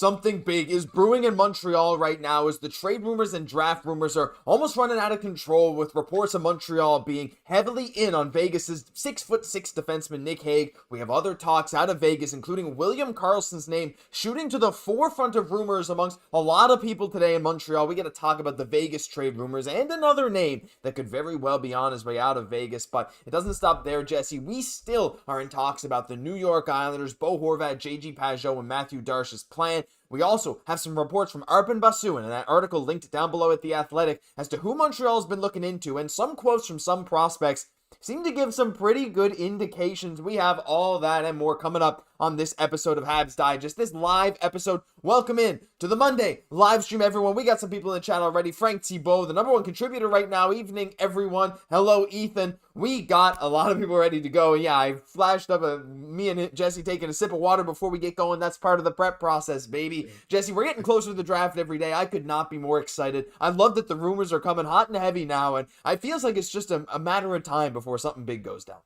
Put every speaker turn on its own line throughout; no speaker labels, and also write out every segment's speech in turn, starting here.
Something big is brewing in Montreal right now as the trade rumors and draft rumors are almost running out of control, with reports of Montreal being heavily in on Vegas's 6'6" defenseman Nic Hague. We have other talks out of Vegas, including William Karlsson's name shooting to the forefront of rumors amongst a lot of people today in Montreal. We get to talk about the Vegas trade rumors and another name that could very well be on his way out of Vegas, but it doesn't stop there, Jesse. We still are in talks about the New York Islanders, Bo Horvat, JG Pageau, and Matthew Darsh's plan. We also have some reports from Arber and Basuin, and that article linked down below at The Athletic, as to who Montreal's been looking into, and some quotes from some prospects seem to give some pretty good indications. We have all that and more coming up on this episode of Habs Digest, this live episode. Welcome in to the Monday live stream, everyone. We got some people in the chat already. Frank Thibault, the number one contributor right now. Evening, everyone. Hello, Ethan. We got a lot of people ready to go. Yeah, I flashed up me and Jesse taking a sip of water before we get going. That's part of the prep process, baby. Jesse, we're getting closer to the draft every day. I could not be more excited. I love that the rumors are coming hot and heavy now, and it feels like it's just a matter of time before something big goes down.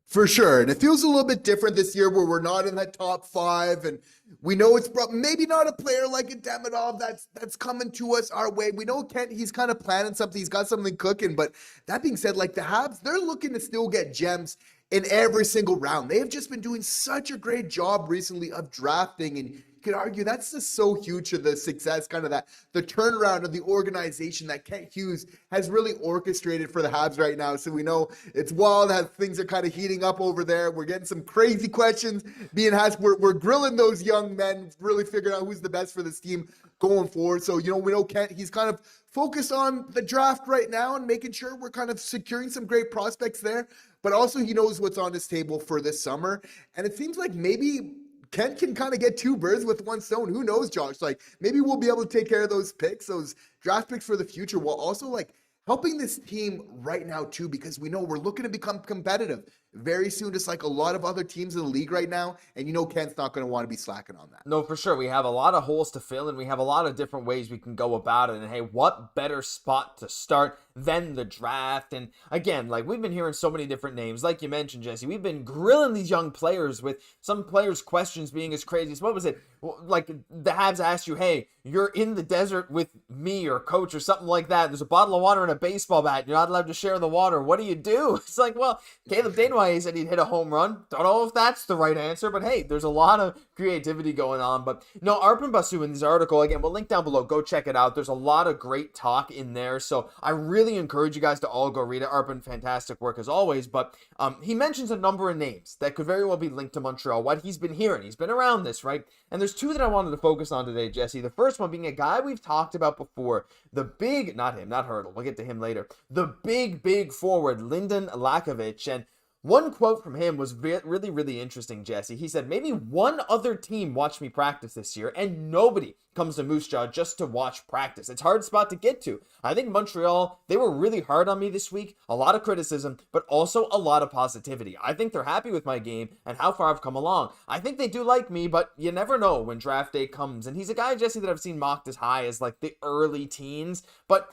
For sure. And it feels a little bit different this year where we're not in that top five. And we know it's maybe not a player like a Demidov that's coming to us our way. We know Kent, he's kind of planning something. He's got something cooking. But that being said, like the Habs, they're looking to still get gems in every single round. They have just been doing such a great job recently of drafting, and you could argue that's just so huge to the success, kind of that the turnaround of the organization that Kent Hughes has really orchestrated for the Habs right now. So we know it's wild how things are kind of heating up over there. We're getting some crazy questions being asked. We're grilling those young men, really figuring out who's the best for this team going forward. So, we know Kent, he's kind of focused on the draft right now and making sure we're kind of securing some great prospects there. But also he knows what's on his table for this summer. And it seems like maybe Kent can kind of get two birds with one stone. Who knows, Josh? Like, maybe we'll be able to take care of those picks, those draft picks for the future, while also like helping this team right now too, because we know we're looking to become competitive very soon, just like a lot of other teams in the league right now. And Kent's not going to want to be slacking on that.
No, for sure. We have a lot of holes to fill, and we have a lot of different ways we can go about it. And hey, what better spot to start than the draft? And again, like, we've been hearing so many different names. Like you mentioned, Jesse, we've been grilling these young players with some players' questions being as crazy as, what was it? Like, the Habs asked you, hey, you're in the desert with me or coach or something like that. There's a bottle of water and a baseball bat. You're not allowed to share the water. What do you do? It's like, well, Caleb Danway said he'd hit a home run. Don't know if that's the right answer, but hey, there's a lot of creativity going on. But no, Arber and Basu in this article, again, we'll link down below. Go check it out. There's a lot of great talk in there. So I really encourage you guys to all go read it. Arber, fantastic work as always. But he mentions a number of names that could very well be linked to Montreal. What he's been hearing. He's been around this, right? And there's two that I wanted to focus on today, Jesse. The first one being a guy we've talked about before. The big, not Hurdle. We'll get to him later. The big forward, Lyndon Lakovic. And one quote from him was really, really interesting, Jesse. He said, maybe one other team watched me practice this year, and nobody comes to Moose Jaw just to watch practice. It's a hard spot to get to. I think Montreal, they were really hard on me this week. A lot of criticism, but also a lot of positivity. I think they're happy with my game and how far I've come along. I think they do like me, but you never know when draft day comes. And he's a guy, Jesse, that I've seen mocked as high as like the early teens. But,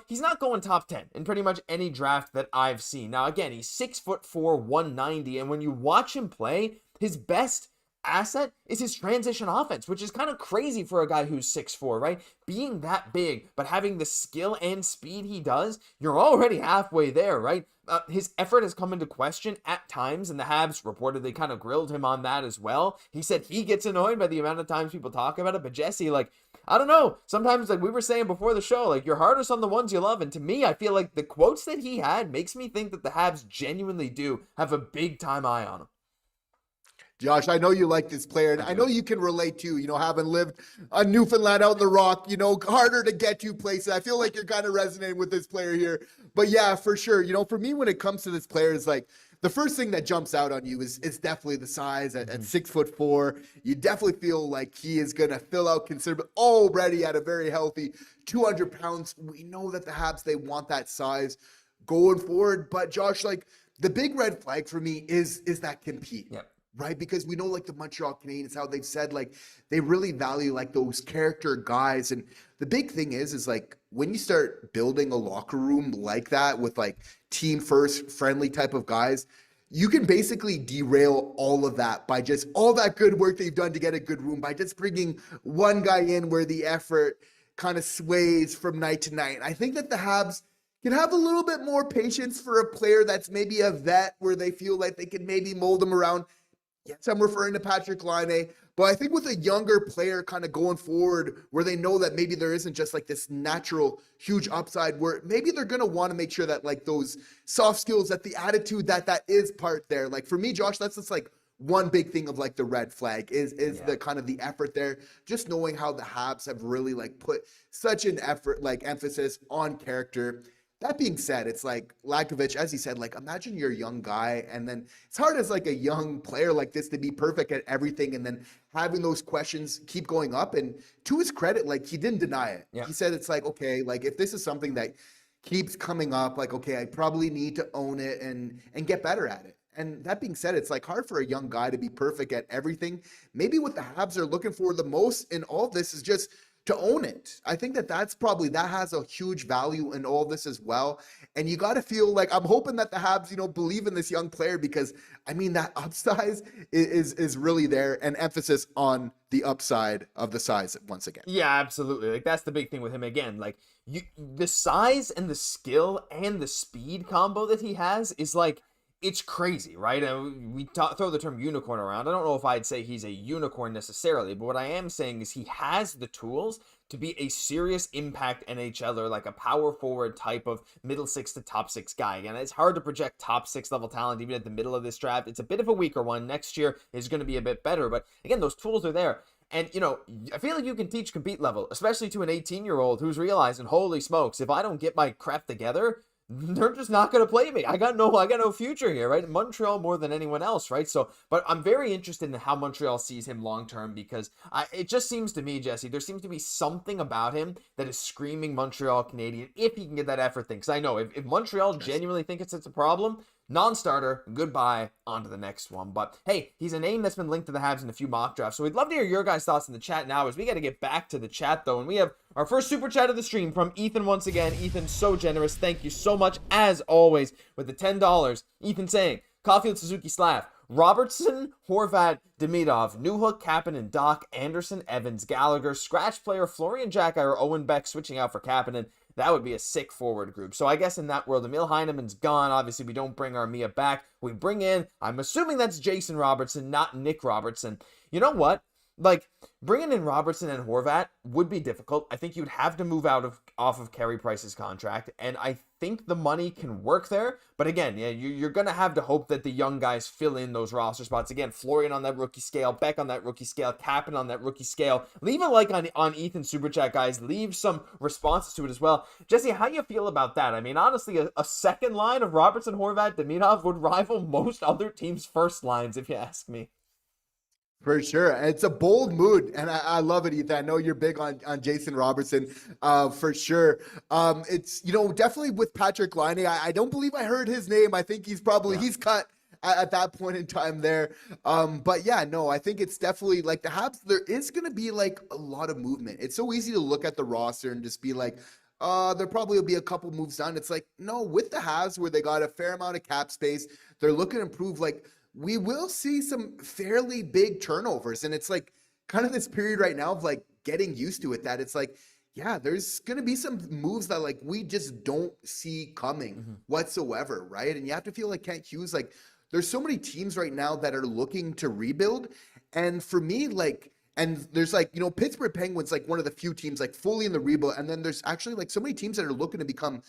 he's not going top 10 in pretty much any draft that I've seen. Now, again, he's 6'4", 190. And when you watch him play, his best asset is his transition offense, which is kind of crazy for a guy who's 6'4", right? Being that big, but having the skill and speed he does, you're already halfway there, right? His effort has come into question at times, and the Habs reportedly kind of grilled him on that as well. He said he gets annoyed by the amount of times people talk about it, but Jesse, like, I don't know. Sometimes, like we were saying before the show, like, you're hardest on the ones you love, and to me, I feel like the quotes that he had makes me think that the Habs genuinely do have a big-time eye on him.
Josh, I know you like this player, and I know you can relate too, having lived on Newfoundland out in the Rock, harder to get to places. I feel like you're kind of resonating with this player here. But yeah, for sure. For me, when it comes to this player, it's like the first thing that jumps out on you is definitely the size at 6'4". You definitely feel like he is going to fill out considerably already at a very healthy 200 pounds. We know that the Habs, they want that size going forward. But Josh, like, the big red flag for me is that compete.
Yep.
Right? Because we know, like, the Montreal Canadiens, how they've said, like, they really value, like, those character guys. And the big thing is like, when you start building a locker room like that with, like, team first, friendly type of guys, you can basically derail all of that by just all that good work that you've done to get a good room by just bringing one guy in where the effort kind of sways from night to night. I think that the Habs can have a little bit more patience for a player that's maybe a vet where they feel like they can maybe mold him around. Yes, I'm referring to Patrik Laine, but I think with a younger player kind of going forward where they know that maybe there isn't just like this natural huge upside where maybe they're going to want to make sure that like those soft skills, that the attitude that is part there. Like for me, Josh, that's just like one big thing of like the red flag is the kind of the effort there. Just knowing how the Habs have really like put such an effort, like emphasis on character. That being said, it's like Lakovich, as he said, like imagine you're a young guy and then it's hard as like a young player like this to be perfect at everything and then having those questions keep going up. And to his credit, like he didn't deny it. Yeah. He said it's like, okay, like if this is something that keeps coming up, like, okay, I probably need to own it and get better at it. And that being said, it's like hard for a young guy to be perfect at everything. Maybe what the Habs are looking for the most in all of this is just to own it. I think that that has a huge value in all this as well. And you got to feel like, I'm hoping that the Habs, believe in this young player because I mean, that upsize is really there, and emphasis on the upside of the size once again.
Yeah, absolutely. Like that's the big thing with him again. Like the size and the skill and the speed combo that he has is like, it's crazy, right? And we throw the term unicorn around. I don't know if I'd say he's a unicorn necessarily, but what I am saying is he has the tools to be a serious impact NHLer, like a power forward type of middle six to top six guy. Again, it's hard to project top six level talent even at the middle of this draft. It's a bit of a weaker one. Next year is going to be a bit better, but again, those tools are there. And, I feel like you can teach compete level, especially to an 18-year-old who's realizing, holy smokes, if I don't get my crap together, they're just not going to play me. I got no future here, right? Montreal more than anyone else, right? So, but I'm very interested in how Montreal sees him long-term because it just seems to me, Jesse, there seems to be something about him that is screaming Montreal Canadian if he can get that effort thing. Because I know if Montreal genuinely thinks it's a problem, non-starter, goodbye, on to the next one. But hey, he's a name that's been linked to the Habs in a few mock drafts. So we'd love to hear your guys' thoughts in the chat now as we got to get back to the chat though. And we have our first super chat of the stream from Ethan once again. Ethan, so generous. Thank you so much as always with the $10. Ethan saying, Caufield, Suzuki, Slav, Robertson, Horvat, Demidov, Newhook, Kapanen, Dach, Anderson, Evans, Gallagher, scratch player Florian Xhekaj or Owen Beck switching out for Kapanen. That would be a sick forward group. So I guess in that world, Emil Heineman's gone. Obviously, we don't bring Armia back. We bring in, I'm assuming that's Jason Robertson, not Nick Robertson. You know what? Like, bringing in Robertson and Horvat would be difficult. I think you'd have to move off of Carey Price's contract, and I think the money can work there. But again, yeah, you're going to have to hope that the young guys fill in those roster spots. Again, Florian on that rookie scale, Beck on that rookie scale, Kapanen on that rookie scale. Leave a like on Ethan's Super Chat, guys. Leave some responses to it as well. Jesse, how do you feel about that? I mean, honestly, a second line of Robertson, Horvat, Demidov would rival most other teams' first lines, if you ask me.
For sure. It's a bold mood, and I love it, Ethan. I know you're big on Jason Robertson, for sure. It's, definitely with Patrik Laine. I don't believe I heard his name. I think he's cut at that point in time there. But yeah, no, I think it's definitely like the Habs, there is going to be like a lot of movement. It's so easy to look at the roster and just be like, there probably will be a couple moves done. It's like, no, with the Habs where they got a fair amount of cap space, they're looking to improve, like, we will see some fairly big turnovers. And it's like kind of this period right now of like getting used to it, that it's like, yeah, there's going to be some moves that like we just don't see coming whatsoever, right? And you have to feel like Kent Hughes, like there's so many teams right now that are looking to rebuild. And for me, like, and there's like, Pittsburgh Penguins, like one of the few teams like fully in the rebuild. And then there's actually like so many teams that are looking to become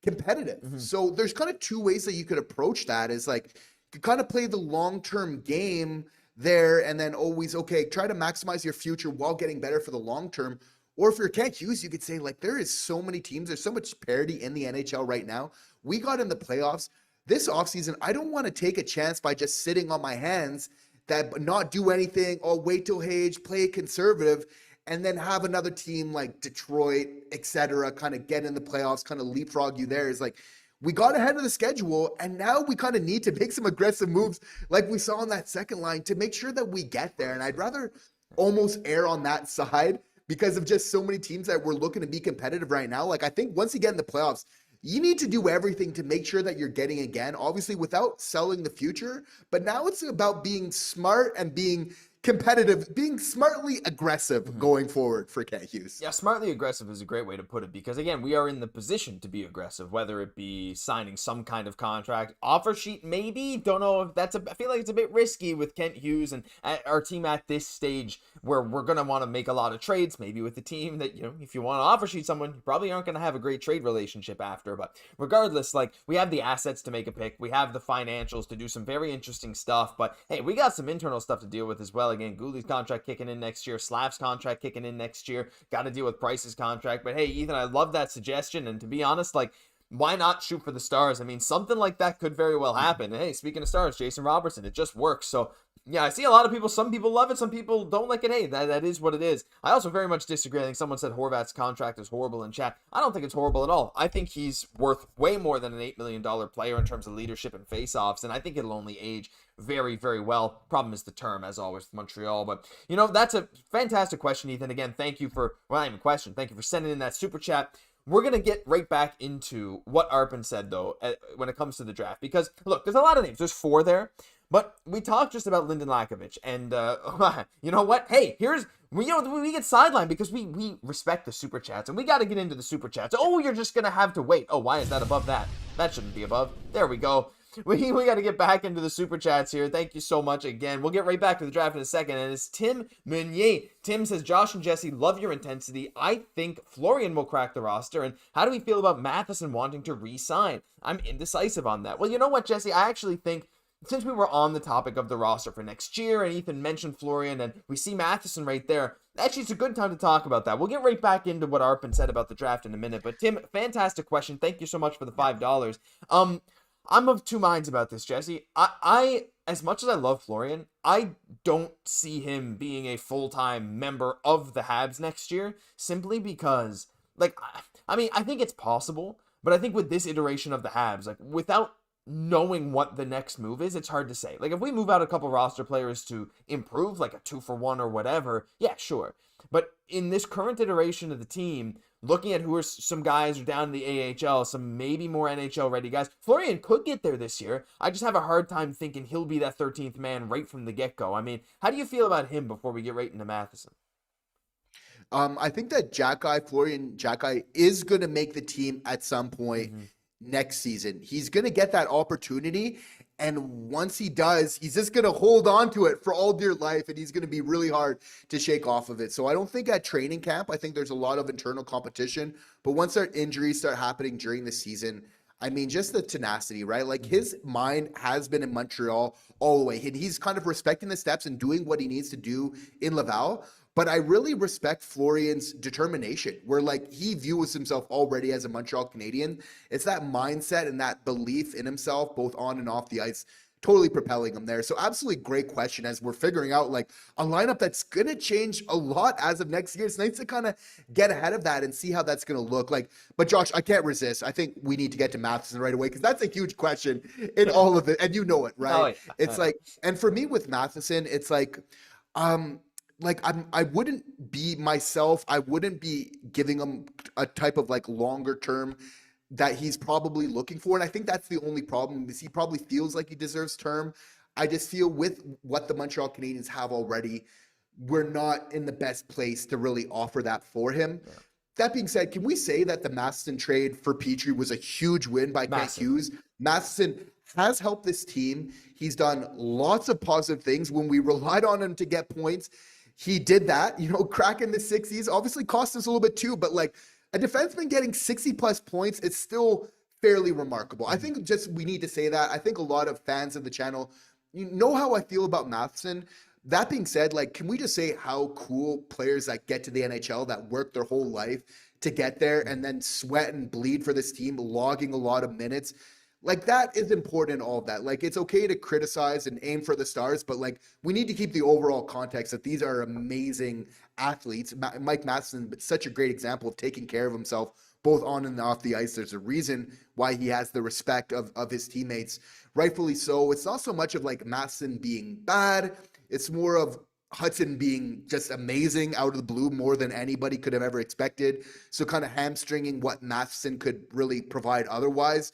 competitive. So there's kind of two ways that you could approach that, is like, you kind of play the long-term game there and then always, okay, try to maximize your future while getting better for the long term. Or if you're Kent Hughes, you could say, like, there is so many teams. There's so much parity in the NHL right now. We got in the playoffs. This offseason, I don't want to take a chance by just sitting on my hands, that not do anything, or wait till Hage, play conservative, and then have another team like Detroit, etc., kind of get in the playoffs, kind of leapfrog you there. Is like, we got ahead of the schedule, and now we kind of need to make some aggressive moves like we saw on that second line to make sure that we get there. And I'd rather almost err on that side because of just so many teams that we're looking to be competitive right now. Like, I think once you get in the playoffs, you need to do everything to make sure that you're getting again, obviously without selling the future. But now it's about being smart and being competitive, being smartly aggressive going forward for Kent Hughes.
Yeah, smartly aggressive is a great way to put it because, again, we are in the position to be aggressive, whether it be signing some kind of contract, offer sheet maybe, don't know if that's I feel like it's a bit risky with Kent Hughes and our team at this stage where we're going to want to make a lot of trades, maybe with the team that, if you want to offer sheet someone, you probably aren't going to have a great trade relationship after, but regardless, like, we have the assets to make a pick, we have the financials to do some very interesting stuff, but hey, we got some internal stuff to deal with as well. Again, Guhle's contract kicking in next year, Slav's contract kicking in next year, got to deal with Price's contract, but hey, Ethan, I love that suggestion, and to be honest, like, why not shoot for the stars? I mean, something like that could very well happen. Hey, speaking of stars, Jason Robertson, it just works. So, yeah, I see a lot of people, some people love it, some people don't like it. Hey, that is what it is. I also very much disagree. I think someone said Horvat's contract is horrible in chat. I don't think it's horrible at all. I think he's worth way more than an $8 million player in terms of leadership and faceoffs, and I think it'll only age very, very well. Problem is the term, as always, with Montreal. But, that's a fantastic question, Ethan. Again, thank you for, well, not even a question, thank you for sending in that super chat. We're going to get right back into what Arpen said, though, when it comes to the draft. Because, look, there's a lot of names. There's 4 there. But we talked just about Lyndon Lakovic. And you know what? Hey, we get sidelined because we respect the super chats. And we got to get into the super chats. Oh, you're just going to have to wait. Oh, why is that above that? That shouldn't be above. There we go. We got to get back into the super chats here. Thank you so much again. We'll get right back to the draft in a second. And it's Tim Meunier. Tim says, Josh and Jesse, love your intensity. I think Florian will crack the roster. And how do we feel about Matheson wanting to re-sign? I'm indecisive on that. Well, you know what, Jesse? I actually think, since we were on the topic of the roster for next year, and Ethan mentioned Florian, and we see Matheson right there, actually, it's a good time to talk about that. We'll get right back into what Arpen said about the draft in a minute. But Tim, fantastic question. Thank you so much for the $5. I'm of two minds about this, Jesse. I as much as I love Florian, I don't see him being a full-time member of the Habs next year, simply because, like, I mean, I think it's possible, but I think with this iteration of the Habs, like, without knowing what the next move is, it's hard to say. Like, if we move out a couple roster players to improve, like a 2-for-1 or whatever, yeah, sure. But in this current iteration of the team, looking at who are some guys who are down in the AHL, some maybe more NHL ready guys, Florian could get there this year. I just have a hard time thinking he'll be that 13th man right from the get-go. I mean, how do you feel about him before we get right into Matheson?
I think that Florian Xhekaj is going to make the team at some point next season. He's going to get that opportunity. And once he does, he's just going to hold on to it for all dear life, and he's going to be really hard to shake off of it. So I don't think at training camp, I think there's a lot of internal competition. But once our injuries start happening during the season, I mean, just the tenacity, right? Like, his mind has been in Montreal all the way. And he's kind of respecting the steps and doing what he needs to do in Laval. But I really respect Florian's determination, where, like, he views himself already as a Montreal Canadien. It's that mindset and that belief in himself, both on and off the ice, totally propelling him there. So absolutely great question as we're figuring out, like, a lineup that's going to change a lot as of next year. It's nice to kind of get ahead of that and see how that's going to look like. But Josh, I can't resist. I think we need to get to Matheson right away, because that's a huge question in all of it. And you know it, right? Oh, yeah. It's like, and for me with Matheson, it's like I wouldn't be myself. I wouldn't be giving him a type of, like, longer term that he's probably looking for. And I think that's the only problem, is he probably feels like he deserves term. I just feel with what the Montreal Canadiens have already, we're not in the best place to really offer that for him. Yeah. That being said, can we say that the Matheson trade for Petrie was a huge win by Kent Hughes? Matheson has helped this team. He's done lots of positive things. When we relied on him to get points, he did that, cracking the 60s. Obviously cost us a little bit too, but, like, a defenseman getting 60-plus points, it's still fairly remarkable. I think just we need to say that. I think a lot of fans of the channel, you know how I feel about Matheson. That being said, like, can we just say how cool players that get to the NHL, that work their whole life to get there and then sweat and bleed for this team, logging a lot of minutes, like, that is important, all of that. Like, it's okay to criticize and aim for the stars, but, like, we need to keep the overall context that these are amazing athletes. Mike Matheson, such a great example of taking care of himself, both on and off the ice. There's a reason why he has the respect of his teammates, rightfully so. It's not so much of, like, Matheson being bad. It's more of Hudson being just amazing out of the blue, more than anybody could have ever expected. So kind of hamstringing what Matheson could really provide otherwise.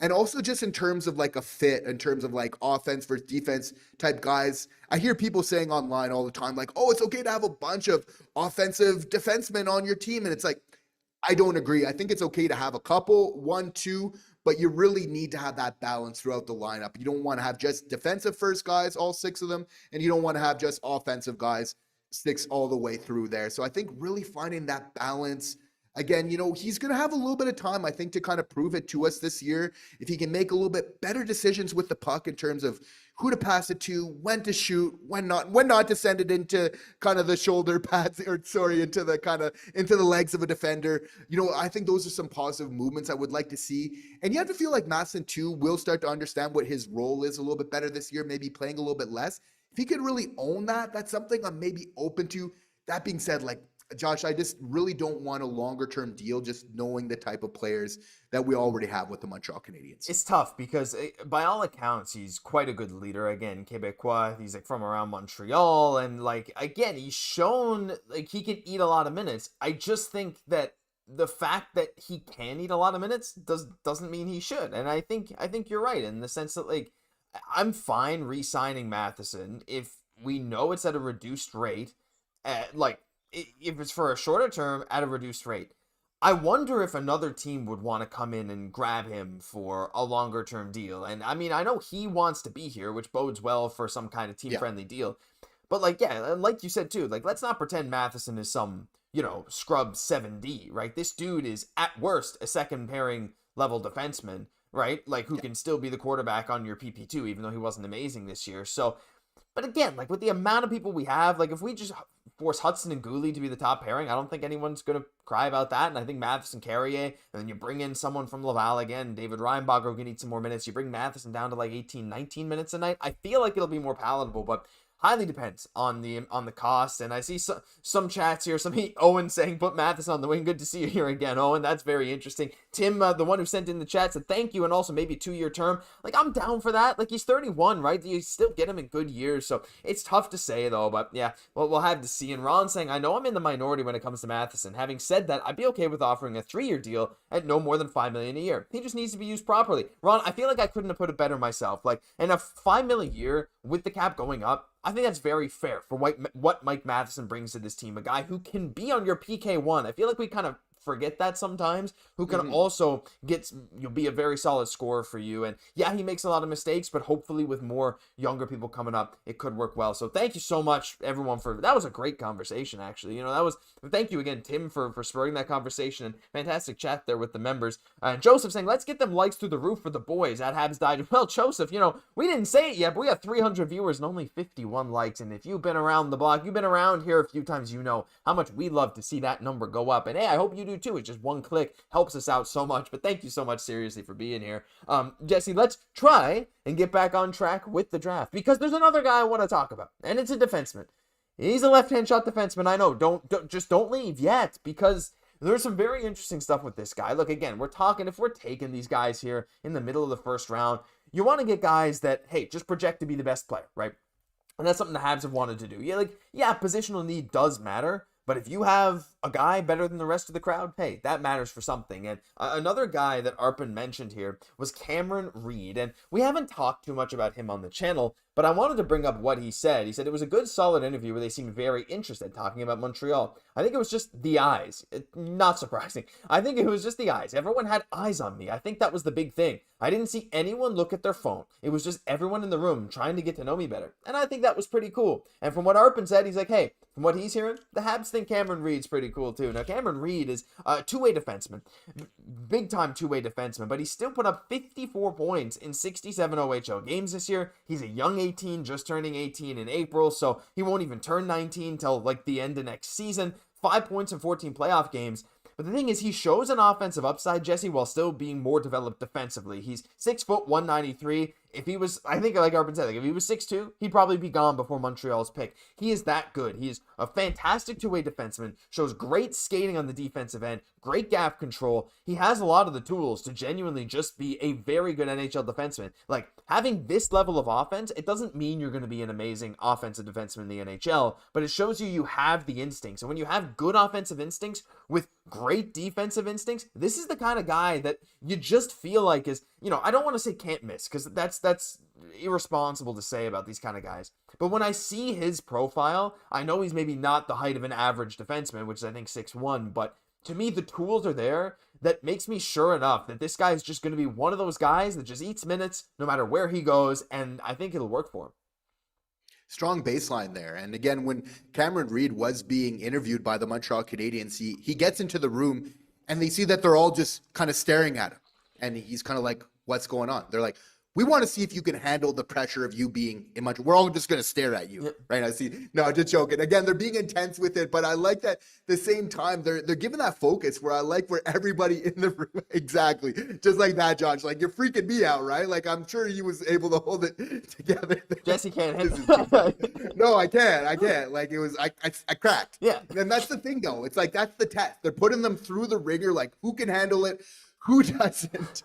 And also just in terms of like a fit, in terms of like offense versus defense type guys, I hear people saying online all the time, like, oh, it's okay to have a bunch of offensive defensemen on your team. And it's like, I don't agree. I think it's okay to have a couple, 1, 2, but you really need to have that balance throughout the lineup. You don't want to have just defensive first guys, all 6 of them, and you don't want to have just offensive guys, 6 all the way through there. So I think really finding that balance. Again, he's going to have a little bit of time, I think, to kind of prove it to us this year. If he can make a little bit better decisions with the puck in terms of who to pass it to, when to shoot, when not to send it into kind of the shoulder pads, into the legs of a defender. I think those are some positive movements I would like to see. And you have to feel like Matheson too will start to understand what his role is a little bit better this year, maybe playing a little bit less. If he could really own that, that's something I'm maybe open to. That being said, like, Josh, I just really don't want a longer-term deal, just knowing the type of players that we already have with the Montreal Canadiens.
It's tough because, by all accounts, he's quite a good leader. Again, Quebecois, he's like from around Montreal, and like again, he's shown like he can eat a lot of minutes. I just think that the fact that he can eat a lot of minutes doesn't mean he should, and I think you're right in the sense that like I'm fine re-signing Matheson if we know it's at a reduced rate, if it's for a shorter term at a reduced rate. I wonder if another team would want to come in and grab him for a longer term deal. And I mean, I know he wants to be here, which bodes well for some kind of team friendly deal. But like you said too, like let's not pretend Matheson is some, scrub 7D, right? This dude is at worst a second pairing level defenseman, right? Like who can still be the quarterback on your PP2, even though he wasn't amazing this year. So, but again, like with the amount of people we have, like if we just force Hudson and Guhle to be the top pairing, I don't think anyone's going to cry about that. And I think Matheson, Carrier, and then you bring in someone from Laval again, David Reinbacher, who can need some more minutes. You bring Matheson down to like 18, 19 minutes a night. I feel like it'll be more palatable, but highly depends on the cost. And I see some chats here, Owen saying, put Matheson on the wing. Good to see you here again, Owen. That's very interesting. Tim, the one who sent in the chat, said thank you, and also maybe 2-year term. Like, I'm down for that. Like, he's 31, right? You still get him in good years, so it's tough to say, though. But, yeah, well, we'll have to see. And Ron saying, I know I'm in the minority when it comes to Matheson. Having said that, I'd be okay with offering a 3-year deal at no more than $5 million a year. He just needs to be used properly. Ron, I feel like I couldn't have put it better myself. Like, and a $5 million a year with the cap going up, I think that's very fair for what Mike Matheson brings to this team. A guy who can be on your PK1. I feel like we kind of forget that sometimes, who can also be a very solid scorer for you. And yeah, he makes a lot of mistakes, but hopefully with more younger people coming up, it could work well. So thank you so much, everyone, that was a great conversation, actually. Thank you again, Tim, for spurring that conversation, and fantastic chat there with the members. And Joseph saying, let's get them likes through the roof for the boys at Habs Died. Well, Joseph, we didn't say it yet, but we have 300 viewers and only 51 likes. And if you've been around the block, you've been around here a few times, you know how much we love to see that number go up. And hey, I hope you do too. It's just one click helps us out so much. But thank you so much, seriously, for being here. Jesse, let's try and get back on track with the draft, because there's another guy I want to talk about, and it's a defenseman. He's a left-hand shot defenseman. I know. Don't leave yet, because there's some very interesting stuff with this guy. Look, again, if we're taking these guys here in the middle of the first round, you want to get guys that, hey, just project to be the best player, right? And that's something the Habs have wanted to do. Positional need does matter. But if you have a guy better than the rest of the crowd, hey, that matters for something. And another guy that Arpen mentioned here was Cameron Reed. And we haven't talked too much about him on the channel, but I wanted to bring up what he said. He said it was a good, solid interview where they seemed very interested talking about Montreal. I think it was just the eyes. Not surprising. I think it was just the eyes. Everyone had eyes on me. I think that was the big thing. I didn't see anyone look at their phone. It was just everyone in the room trying to get to know me better. And I think that was pretty cool. And from what Arpen said, he's like, hey, from what he's hearing, the Habs think Cameron Reed's pretty cool too. Now, Cameron Reed is a two-way defenseman. Big-time two-way defenseman. But he still put up 54 points in 67 OHL games this year. He's a young 18, just turning 18 in April. So he won't even turn 19 till like the end of next season. 5 points in 14 playoff games. But the thing is, he shows an offensive upside, Jesse, while still being more developed defensively. He's 6 foot 193. if he was, I think like Arber said, like if he was 6'2", he'd probably be gone before Montreal's pick. He is that good. He is a fantastic two-way defenseman, shows great skating on the defensive end, great gap control. He has a lot of the tools to genuinely just be a very good NHL defenseman. Like, having this level of offense, it doesn't mean you're going to be an amazing offensive defenseman in the NHL, but it shows you have the instincts. And when you have good offensive instincts with great defensive instincts, this is the kind of guy that you just feel like is, I don't want to say can't miss, because that's irresponsible to say about these kind of guys. But when I see his profile, I know he's maybe not the height of an average defenseman, which is I think 6'1", but to me, the tools are there that makes me sure enough that this guy is just going to be one of those guys that just eats minutes no matter where he goes, and I think it'll work for him.
Strong baseline there. And again, when Cameron Reid was being interviewed by the Montreal Canadiens, he gets into the room and they see that they're all just kind of staring at him. And he's kind of like, what's going on? They're like, we want to see if you can handle the pressure of you being in Montreal. We're all just going to stare at you, right? I see. No, just joking. Again, they're being intense with it, but I like that. At the same time, they're giving that focus where I like where everybody in the room, exactly, just like that, Josh. Like, you're freaking me out, right? Like, I'm sure he was able to hold it together.
Jesse can't hit.
No, I can't. Like, it was, I cracked.
Yeah.
And that's the thing, though. It's like that's the test. They're putting them through the ringer. Like, who can handle it? Who doesn't?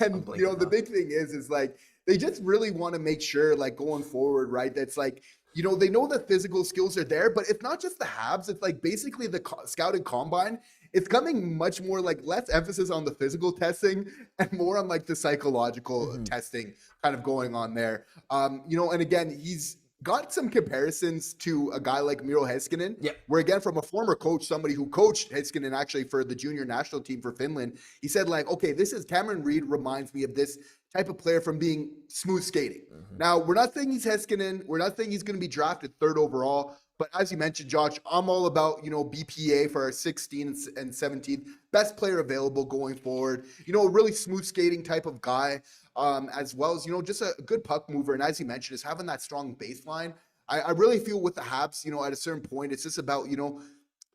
And, the big thing is like, they just really want to make sure, like, going forward, right? That's like, they know the physical skills are there, but it's not just the Habs. It's like basically the scouting combine. It's coming much more like less emphasis on the physical testing and more on like the psychological testing kind of going on there. And again, he's got some comparisons to a guy like Miro Heiskanen, where again, from a former coach, somebody who coached Heiskanen actually for the junior national team for Finland, he said like, okay, this is Cameron Reid reminds me of this type of player from being smooth skating. Now, we're not saying he's Heiskanen. We're not saying he's going to be drafted 3rd overall. But as you mentioned, Josh, I'm all about, BPA for our 16th and 17th. Best player available going forward. A really smooth skating type of guy, as well as, just a good puck mover. And as you mentioned, is having that strong baseline. I really feel with the Habs, at a certain point, it's just about,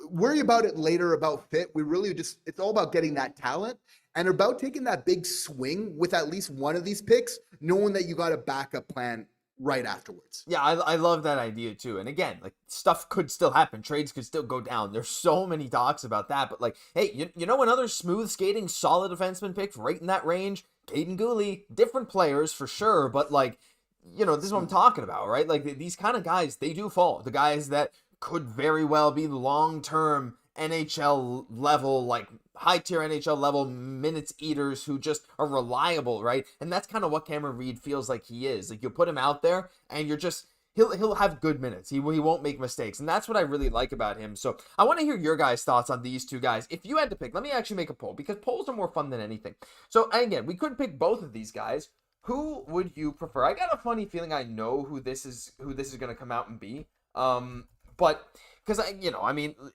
worry about it later about fit. We really just, it's all about getting that talent and about taking that big swing with at least one of these picks, knowing that you got a backup plan right afterwards.
Yeah, I love that idea too. And again, like, stuff could still happen. Trades could still go down. There's so many talks about that. But like, hey, another smooth skating, solid defenseman pick right in that range? Cayden, Guhle, different players for sure. But like, this is what I'm talking about, right? Like, these kind of guys, they do fall. The guys that could very well be long-term NHL level, like high-tier NHL level minutes eaters who just are reliable, right? And that's kind of what Cameron Reid feels like he is. Like, you put him out there and you're just, he'll have good minutes. He won't make mistakes. And that's what I really like about him. So I want to hear your guys' thoughts on these two guys. If you had to pick, let me actually make a poll, because polls are more fun than anything. So again, we could pick both of these guys. Who would you prefer? I got a funny feeling I know who this is going to come out and be. But because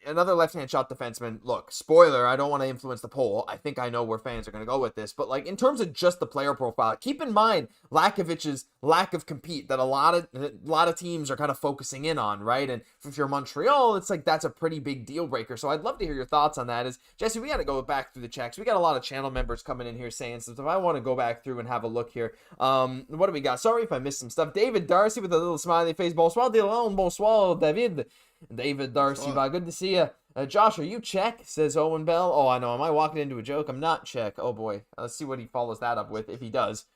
another left-hand shot defenseman. Look, spoiler, I don't want to influence the poll. I think I know where fans are going to go with this. But like, in terms of just the player profile, keep in mind Lakovic's lack of compete that a lot of teams are kind of focusing in on, right? And if you're Montreal, it's like that's a pretty big deal breaker. So I'd love to hear your thoughts on that. Jesse, we got to go back through the checks. We got a lot of channel members coming in here saying stuff. If I want to go back through and have a look here, what do we got? Sorry if I missed some stuff. David Darcy with a little smiley face. Bonsoir, bonsoir, David. David Darcy, good to see you. Josh, are you Czech? Says Owen Bell. Oh, I know. Am I walking into a joke? I'm not Czech. Oh boy. Let's see what he follows that up with, if he does.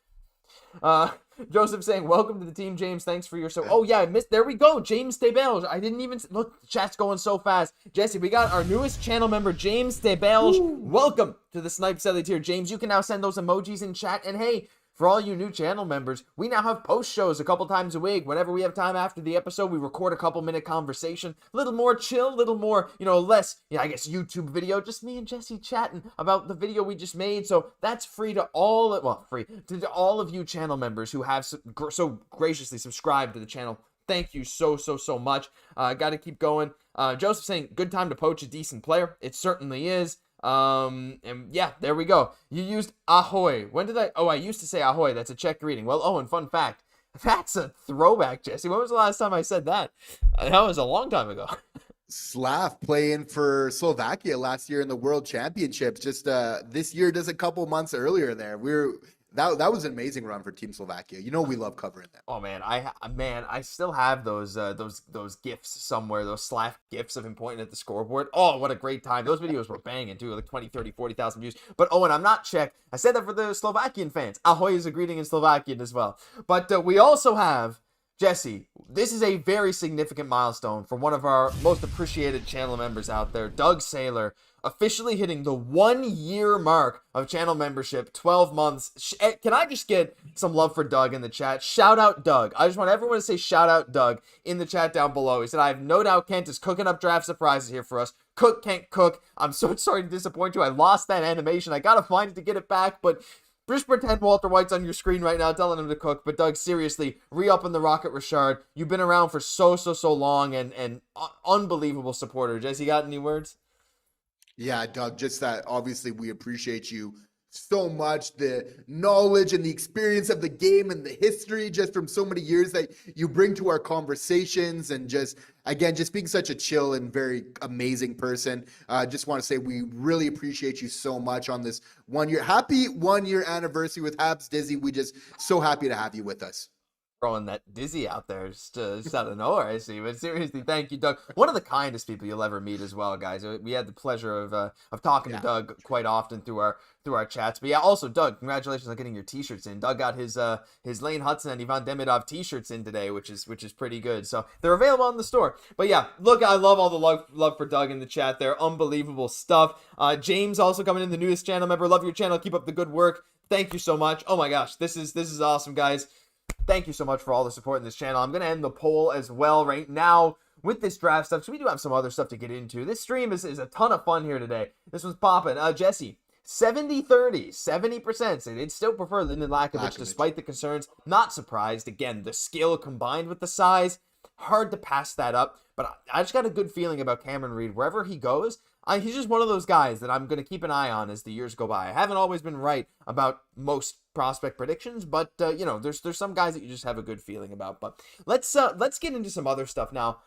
Joseph saying, welcome to the team, James. Thanks for your Oh yeah, I missed. There we go. James Stebelge. I didn't even look. The chat's going so fast. Jesse, we got our newest channel member, James Stebelge. Welcome to the Snipe Selly tier. James, you can now send those emojis in chat. And hey, for all you new channel members, we now have post shows a couple times a week. Whenever we have time after the episode, we record a couple minute conversation, a little more chill, a little more, less, I guess YouTube video, just me and Jesse chatting about the video we just made. So that's free to all of you channel members who have so graciously subscribed to the channel. Thank you so much. Got to keep going. Joseph saying, good time to poach a decent player. It certainly is. And yeah, there we go. You used ahoy. When did I used to say ahoy. That's a Czech greeting. Well, Owen, fun fact. That's a throwback, Jesse. When was the last time I said that? That was a long time ago.
Slav playing for Slovakia last year in the World Championships. Just this year, just a couple months earlier there. That was an amazing run for Team Slovakia. You know we love covering that.
Oh man, I still have those gifs somewhere, those Slav gifs of him pointing at the scoreboard. Oh, what a great time. Those videos were banging too, like 20, 30, 40,000 views. But Owen, I'm not Czech. I said that for the Slovakian fans. Ahoy is a greeting in Slovakian as well. But we also have Jesse. This is a very significant milestone for one of our most appreciated channel members out there, Doug Saylor, officially hitting the 1-year mark of channel membership, 12 months. Can I just get some love for Doug in the chat? Shout out Doug. I just want everyone to say shout out Doug in the chat down below. He said, I have no doubt Kent is cooking up draft surprises here for us. Cook, Kent, cook. I'm so sorry to disappoint you. I lost that animation. I got to find it to get it back, but just pretend Walter White's on your screen right now telling him to cook. But Doug, seriously, re-up in the Rocket Richard. You've been around for so long and unbelievable supporter. Jesse, you got any words?
Yeah, Doug, just that obviously we appreciate you so much, the knowledge and the experience of the game and the history just from so many years that you bring to our conversations, and just, again, just being such a chill and very amazing person. Just want to say we really appreciate you so much on this 1 year. Happy 1 year anniversary with Habs Dizzy. We just so happy to have you with us.
Throwing that Dizzy out there just out of nowhere, I see. But seriously, thank you, Doug. One of the kindest people you'll ever meet as well, guys. We had the pleasure of talking to Doug quite often through our chats. But yeah, also Doug, congratulations on getting your t-shirts in. Doug got his Lane Hudson and Ivan Demidov t-shirts in today, which is pretty good. So they're available in the store. But yeah, look, I love all the love for Doug in the chat there. Unbelievable stuff. James also coming in, the newest channel member. Love your channel. Keep up the good work. Thank you so much. Oh my gosh, this is awesome, guys. Thank you so much for all the support in this channel. I'm going to end the poll as well right now with this draft stuff. So we do have some other stuff to get into. This stream is a ton of fun here today. This was popping. Jesse, 70-30, 70%. So they'd still prefer Lyndon Lakovic despite the concerns. Not surprised. Again, the skill combined with the size, hard to pass that up. But I just got a good feeling about Cameron Reed. Wherever he goes, he's just one of those guys that I'm going to keep an eye on as the years go by. I haven't always been right about most prospect predictions, but you know, there's some guys that you just have a good feeling about. But let's get into some other stuff now.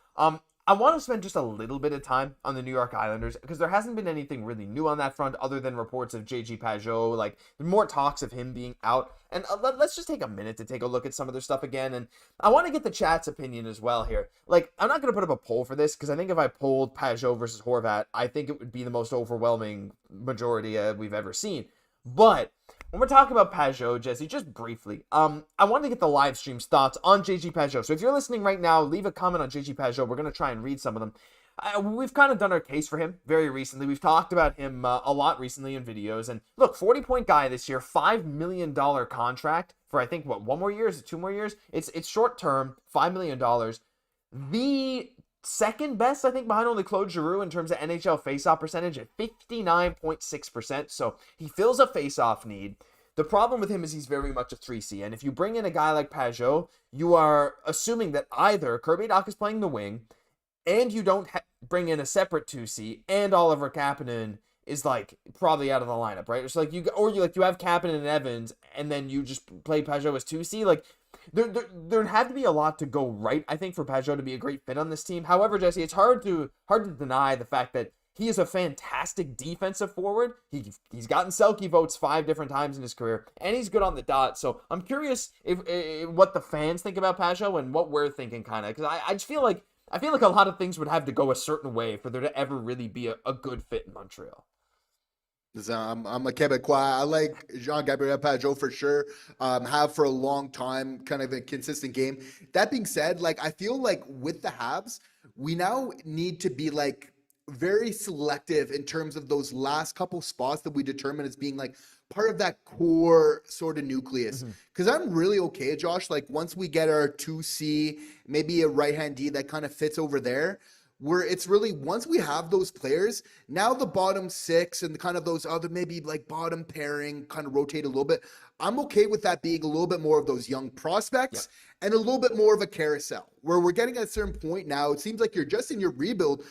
I want to spend just a little bit of time on the New York Islanders because there hasn't been anything really new on that front other than reports of Xhekaj Pageau, like more talks of him being out. And let's just take a minute to take a look at some of their stuff again. And I want to get the chat's opinion as well here. Like, I'm not going to put up a poll for this because I think if I polled Pageau versus Horvat, I think it would be the most overwhelming majority we've ever seen. But when we're talking about Pageau, Jesse, just briefly, I wanted to get the live stream's thoughts on Xhekaj Pageau. So if you're listening right now, leave a comment on Xhekaj Pageau. We're going to try and read some of them. We've kind of done our case for him very recently. We've talked about him a lot recently in videos. And look, 40-point guy this year, $5 million contract for, I think, what, 1 more year? Is it 2 more years? It's short term, $5 million. The second best, I think, behind only Claude Giroux in terms of NHL faceoff percentage at 59.6%. So he fills a faceoff need. The problem with him is he's very much a 3C. And if you bring in a guy like Pageau, you are assuming that either Kirby Dach is playing the wing, and you don't bring in a separate 2C, and Oliver Kapanen is like probably out of the lineup, right? It's like you have Kapanen and Evans, and then you just play Pageau as 2C. Like there'd have to be a lot to go right, I think, for Pageau to be a great fit on this team. However, Jesse, it's hard to deny the fact that he is a fantastic defensive forward. He's gotten Selke votes 5 different times in his career, and he's good on the dot. So I'm curious if what the fans think about Pageau and what we're thinking, kind of, because I just feel like a lot of things would have to go a certain way for there to ever really be a good fit in Montreal.
I'm a Quebecois. I like Jean-Gabriel Pageau for sure. Have for a long time, kind of a consistent game. That being said, like, I feel like with the Habs, we now need to be like very selective in terms of those last couple spots that we determine as being like part of that core sort of nucleus. Because I'm really okay, Josh, like once we get our 2C, maybe a right-hand D that kind of fits over there, where it's really, once we have those players, now the bottom 6 and kind of those other maybe like bottom pairing kind of rotate a little bit. I'm okay with that being a little bit more of those young prospects and a little bit more of a carousel where we're getting at a certain point now. It seems like you're just in your rebuild.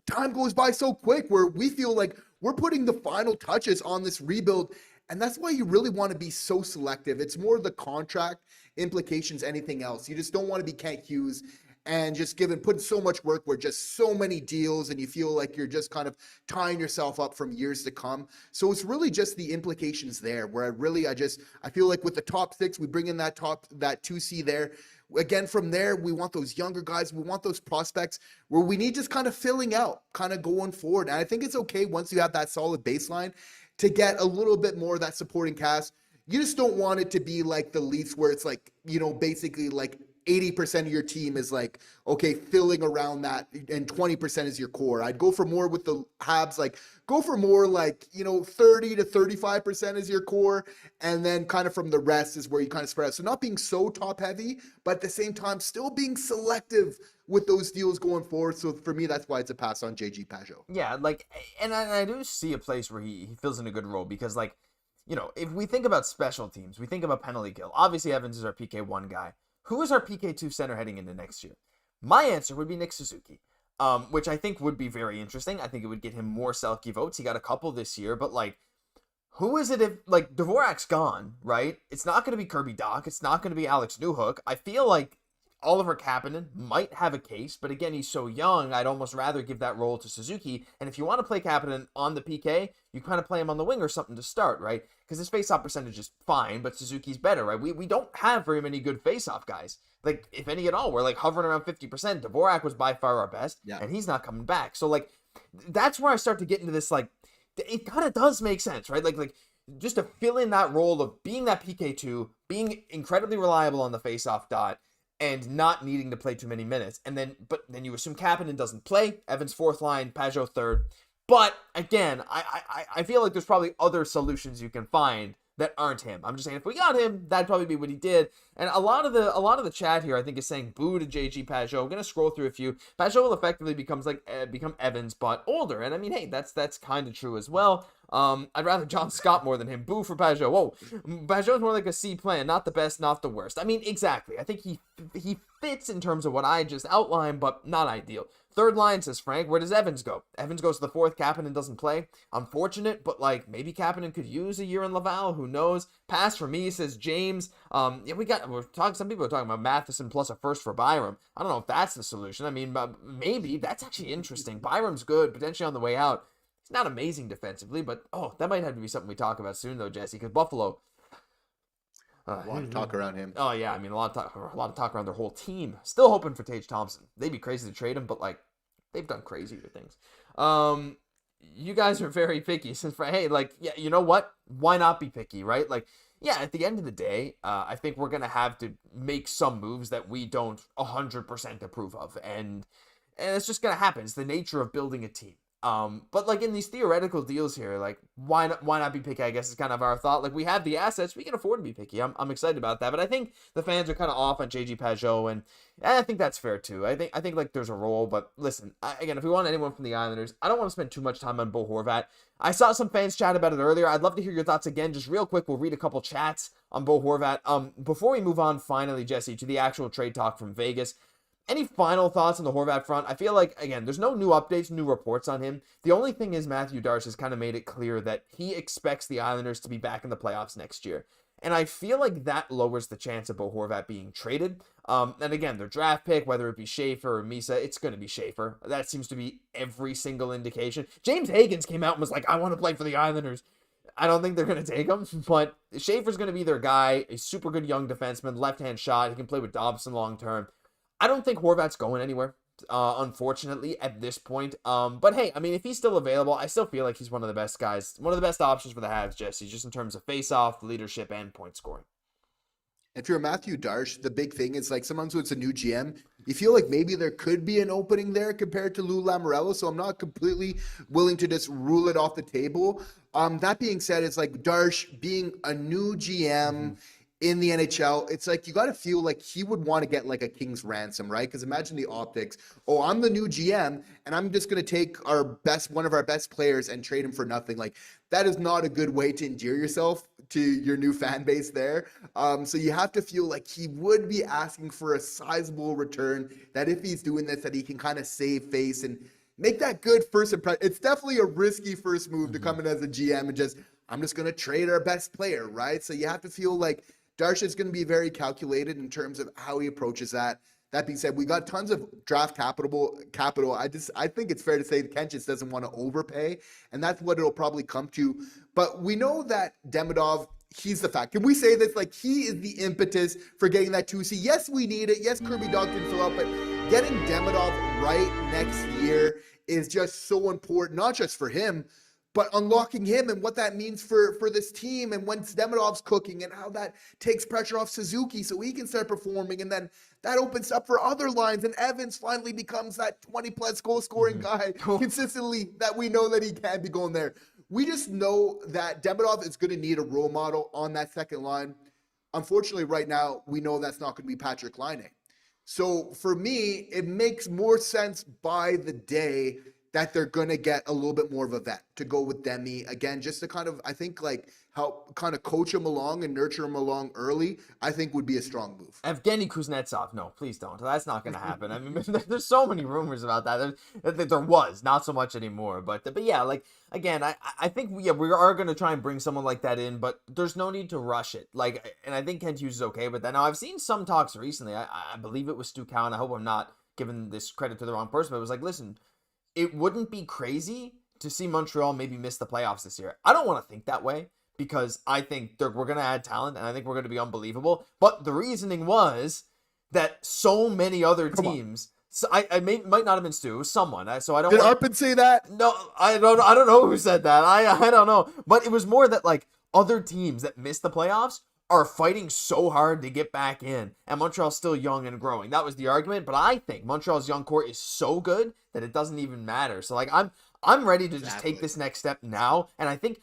Time goes by so quick where we feel like we're putting the final touches on this rebuild. And that's why you really want to be so selective. It's more the contract implications, anything else. You just don't want to be Kent Hughes and just putting so much work where just so many deals and you feel like you're just kind of tying yourself up from years to come. So it's really just the implications there where I feel like with the top 6, we bring in that 2C there. Again, from there, we want those younger guys. We want those prospects where we need just kind of filling out, kind of going forward. And I think it's okay once you have that solid baseline to get a little bit more of that supporting cast. You just don't want it to be like the Leafs where it's like, basically like 80% of your team is like, okay, filling around that and 20% is your core. I'd go for more with the Habs, like go for more like, 30 to 35% is your core. And then kind of from the rest is where you kind of spread out. So not being so top heavy, but at the same time, still being selective with those deals going forward. So for me, that's why it's a pass on JG Pageau.
Yeah, and I do see a place where he fills in a good role because if we think about special teams, we think about penalty kill. Obviously, Evans is our PK1 guy. Who is our PK2 center heading into next year? My answer would be Nick Suzuki, which I think would be very interesting. I think it would get him more Selke votes. He got a couple this year, but who is it if Dvorak's gone, right? It's not going to be Kirby Dach. It's not going to be Alex Newhook. I feel like Oliver Kapanen might have a case, but again, he's so young, I'd almost rather give that role to Suzuki. And if you want to play Kapanen on the PK, you kind of play him on the wing or something to start, right? Because his face-off percentage is fine, but Suzuki's better, right? We don't have very many good face-off guys. If any at all, we're hovering around 50%. Dvorak was by far our best, and he's not coming back. So that's where I start to get into this, it kind of does make sense, right? Just to fill in that role of being that PK2, being incredibly reliable on the face-off dot, and not needing to play too many minutes. But then you assume Kapanen doesn't play, Evans 4th line, Pageau 3rd. But again, I feel like there's probably other solutions you can find that aren't him. I'm just saying if we got him, that'd probably be what he did. And a lot of the chat here I think is saying boo to JG Pageau. I'm gonna scroll through a few. Pageau will effectively become Evans but older. And I mean, hey, that's kind of true as well. I'd rather John Scott more than him. Boo for Pageau. Whoa, Pageau's more like a C plan, not the best, not the worst. I mean, exactly. I think he fits in terms of what I just outlined, but not ideal. 3rd line, says Frank. Where does Evans go? Evans goes to the 4th. Kapanen doesn't play. Unfortunate, but maybe Kapanen could use a year in Laval. Who knows? Pass for me, says James. Some people are talking about Matheson plus a first for Byram. I don't know if that's the solution. I mean, maybe that's actually interesting. Byram's good, potentially on the way out. He's not amazing defensively, but that might have to be something we talk about soon, though, Jesse, because Buffalo.
A lot of talk around him.
Oh yeah, I mean a lot of talk around their whole team. Still hoping for Tage Thompson. They'd be crazy to trade him, but they've done crazier things. You guys are very picky. Since hey, you know what? Why not be picky, right? At the end of the day, I think we're gonna have to make some moves that we don't 100% approve of, and it's just gonna happen. It's the nature of building a team. But in these theoretical deals here, why not be picky? I guess is kind of our thought. We have the assets, we can afford to be picky. I'm excited about that. But I think the fans are kind of off on JG Pageau, and I think that's fair too. I think there's a role, but listen, again, if we want anyone from the Islanders, I don't want to spend too much time on Bo Horvat. I saw some fans chat about it earlier. I'd love to hear your thoughts again, just real quick. We'll read a couple chats on Bo Horvat. Before we move on, finally, Jesse, to the actual trade talk from Vegas. Any final thoughts on the Horvat front? I feel again, there's no new updates, new reports on him. The only thing is Matthew Darche has kind of made it clear that he expects the Islanders to be back in the playoffs next year. And I feel like that lowers the chance of Bo Horvat being traded. And again, their draft pick, whether it be Schaefer or Misa, it's going to be Schaefer. That seems to be every single indication. James Higgins came out and was like, I want to play for the Islanders. I don't think they're going to take him, but Schaefer's going to be their guy. A super good young defenseman, left-hand shot. He can play with Dobson long-term. I don't think Horvat's going anywhere, unfortunately, at this point. But hey, I mean, if he's still available, I still feel like he's one of the best guys, one of the best options for the Habs, Jesse, just in terms of face-off, leadership, and point scoring.
If you're Matthew Darche, the big thing is sometimes when it's a new GM, you feel like maybe there could be an opening there compared to Lou Lamoriello. So I'm not completely willing to just rule it off the table. That being said, it's Darche being a new GM in the NHL, it's you got to feel like he would want to get a king's ransom, right? Because imagine the optics. Oh, I'm the new GM, and I'm just going to take one of our best players and trade him for nothing. That is not a good way to endear yourself to your new fan base there. So you have to feel like he would be asking for a sizable return, that if he's doing this, that he can kind of save face and make that good first impression. It's definitely a risky first move to come in as a GM and I'm just going to trade our best player, right? So you have to feel like Darche is going to be very calculated in terms of how he approaches that. That being said, we got tons of draft capital. I think it's fair to say Kent just doesn't want to overpay, and that's what it'll probably come to. But we know that Demidov, he's the fact. Can we say this? Like, he is the impetus for getting that 2C. Yes, we need it. Yes, Kirby Dach can fill out, but getting Demidov right next year is just so important, not just for him, but unlocking him and what that means for this team, and when Demidov's cooking and how that takes pressure off Suzuki so he can start performing, and then that opens up for other lines, and Evans finally becomes that 20-plus goal-scoring guy consistently that we know that he can be going there. We just know that Demidov is going to need a role model on that second line. Unfortunately, right now, we know that's not going to be Patrick Laine. So for me, it makes more sense by the day that they're going to get a little bit more of a vet to go with Demi. Again, just to kind of, I think, like, help kind of coach him along and nurture him along early, I think would be a strong move.
Evgeny Kuznetsov. No, please don't. That's not going to happen. I mean, there's so many rumors about that. There was, not so much anymore. But yeah, like, again, I think we are going to try and bring someone like that in, but there's no need to rush it. Like, and I think Kent Hughes is okay with that. Now, I've seen some talks recently. I believe it was Stu Cowan. I hope I'm not giving this credit to the wrong person, but it was like, listen, it wouldn't be crazy to see Montreal maybe miss the playoffs this year. I don't want to think that way, because I think we're going to add talent, and I think we're going to be unbelievable. But the reasoning was that so many other teams. So I might not have been Stu, someone. So I don't.
Did Arpen say that?
No, I don't know who said that. I don't know. But it was more that, like, other teams that missed the playoffs are fighting so hard to get back in, and Montreal's still young and growing. That was the argument, but I think Montreal's young core is so good that it doesn't even matter. So, like, I'm ready to just take this next step now, and I think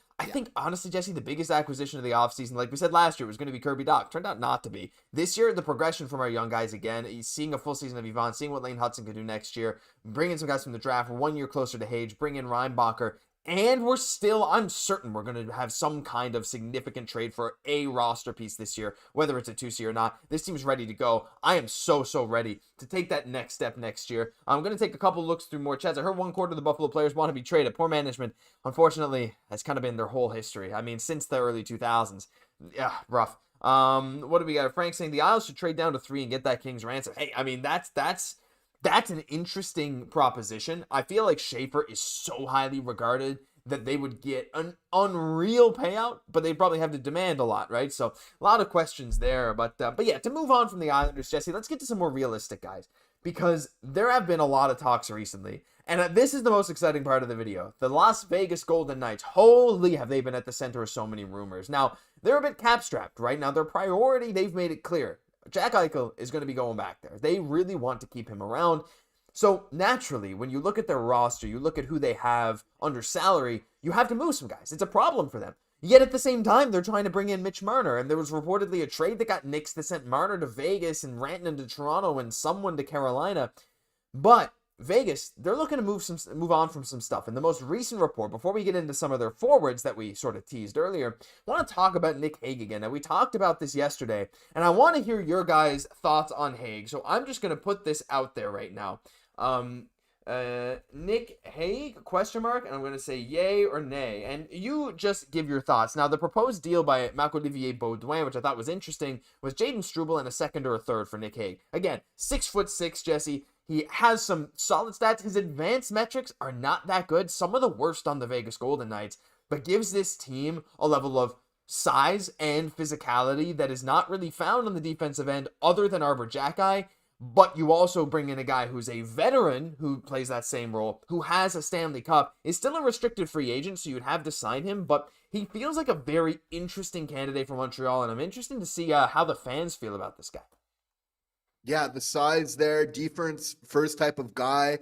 honestly, Jesse, the biggest acquisition of the offseason, like we said last year, was going to be Kirby Dach. Turned out not to be. This year, the progression from our young guys again, seeing a full season of Yvonne, seeing what Lane Hudson can do next year, bringing some guys from the draft, 1 year closer to Hage, bring in Reinbacher. And I'm certain we're going to have some kind of significant trade for a roster piece this year, whether it's a 2C or not. This team's ready to go. I am so ready to take that next step next year. I'm going to take a couple looks through more chats. I heard 1/4 of the Buffalo players want to be traded. Poor management, unfortunately, has kind of been their whole history. I mean, since the early 2000s. Yeah, rough. What do we got? Frank saying the Isles should trade down to 3 and get that King's ransom. Hey, I mean, that's an interesting proposition. I feel like Schaefer is so highly regarded that they would get an unreal payout, but they probably have to demand a lot, right? So a lot of questions there. But yeah, to move on from the Islanders, Jesse, let's get to some more realistic guys, because there have been a lot of talks recently. And this is the most exciting part of the video. The Las Vegas Golden Knights, holy have they been at the center of so many rumors. Now, they're a bit cap-strapped, right? Now, their priority, they've made it clear. Xhekaj is going to be going back there. They really want to keep him around. So naturally, when you look at their roster, you look at who they have under salary, you have to move some guys. It's a problem for them. Yet at the same time, they're trying to bring in Mitch Marner, and there was reportedly a trade that got nixed that sent Marner to Vegas and Rantanen to Toronto and someone to Carolina. But Vegas, they're looking to move on from some stuff. And the most recent report, before we get into some of their forwards that we sort of teased earlier, I want to talk about Nic Hague again. Now, we talked about this yesterday, and I want to hear your guys' thoughts on Hague. So I'm just going to put this out there right now. Nic Hague, ? And I'm going to say yay or nay. And you just give your thoughts. Now, the proposed deal by Marc-Olivier Beaudoin, which I thought was interesting, was Jaden Struble and a second or a third for Nic Hague. Again, 6'6", Jesse. He has some solid stats. His advanced metrics are not that good. Some of the worst on the Vegas Golden Knights, but gives this team a level of size and physicality that is not really found on the defensive end other than Arber Xhekaj. But you also bring in a guy who's a veteran who plays that same role, who has a Stanley Cup, is still a restricted free agent, so you'd have to sign him, but he feels like a very interesting candidate for Montreal, and I'm interested to see how the fans feel about this guy.
Yeah, the size there, defense first type of guy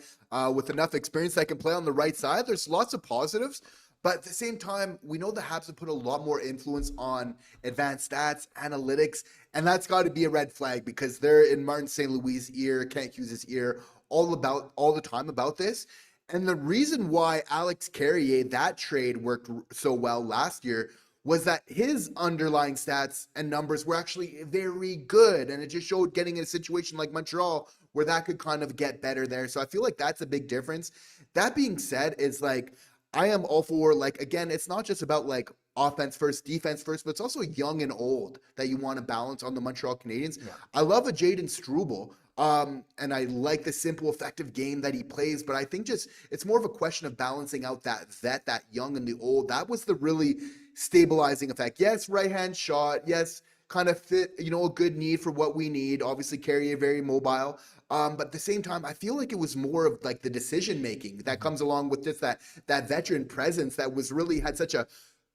with enough experience that can play on the right side. There's lots of positives. But at the same time, we know the Habs have put a lot more influence on advanced stats, analytics, and that's got to be a red flag because they're in Martin St. Louis' ear, Kent Hughes' ear, all the time about this. And the reason why Alex Carrier, that trade worked so well last year, was that his underlying stats and numbers were actually very good. And it just showed getting in a situation like Montreal where that could kind of get better there. So I feel like that's a big difference. That being said, it's like, I am all for, like, again, it's not just about, like, offense first, defense first, but it's also young and old that you want to balance on the Montreal Canadiens.
Yeah.
I love a Jayden Struble. And I like the simple, effective game that he plays, but I think just it's more of a question of balancing out that vet, that young and the old. That was the really stabilizing effect. Yes, right-hand shot. Yes, kind of fit, a good need for what we need. Obviously, Carrier very mobile. But at the same time, I feel like it was more of like the decision making that comes along with just that veteran presence that was really had such a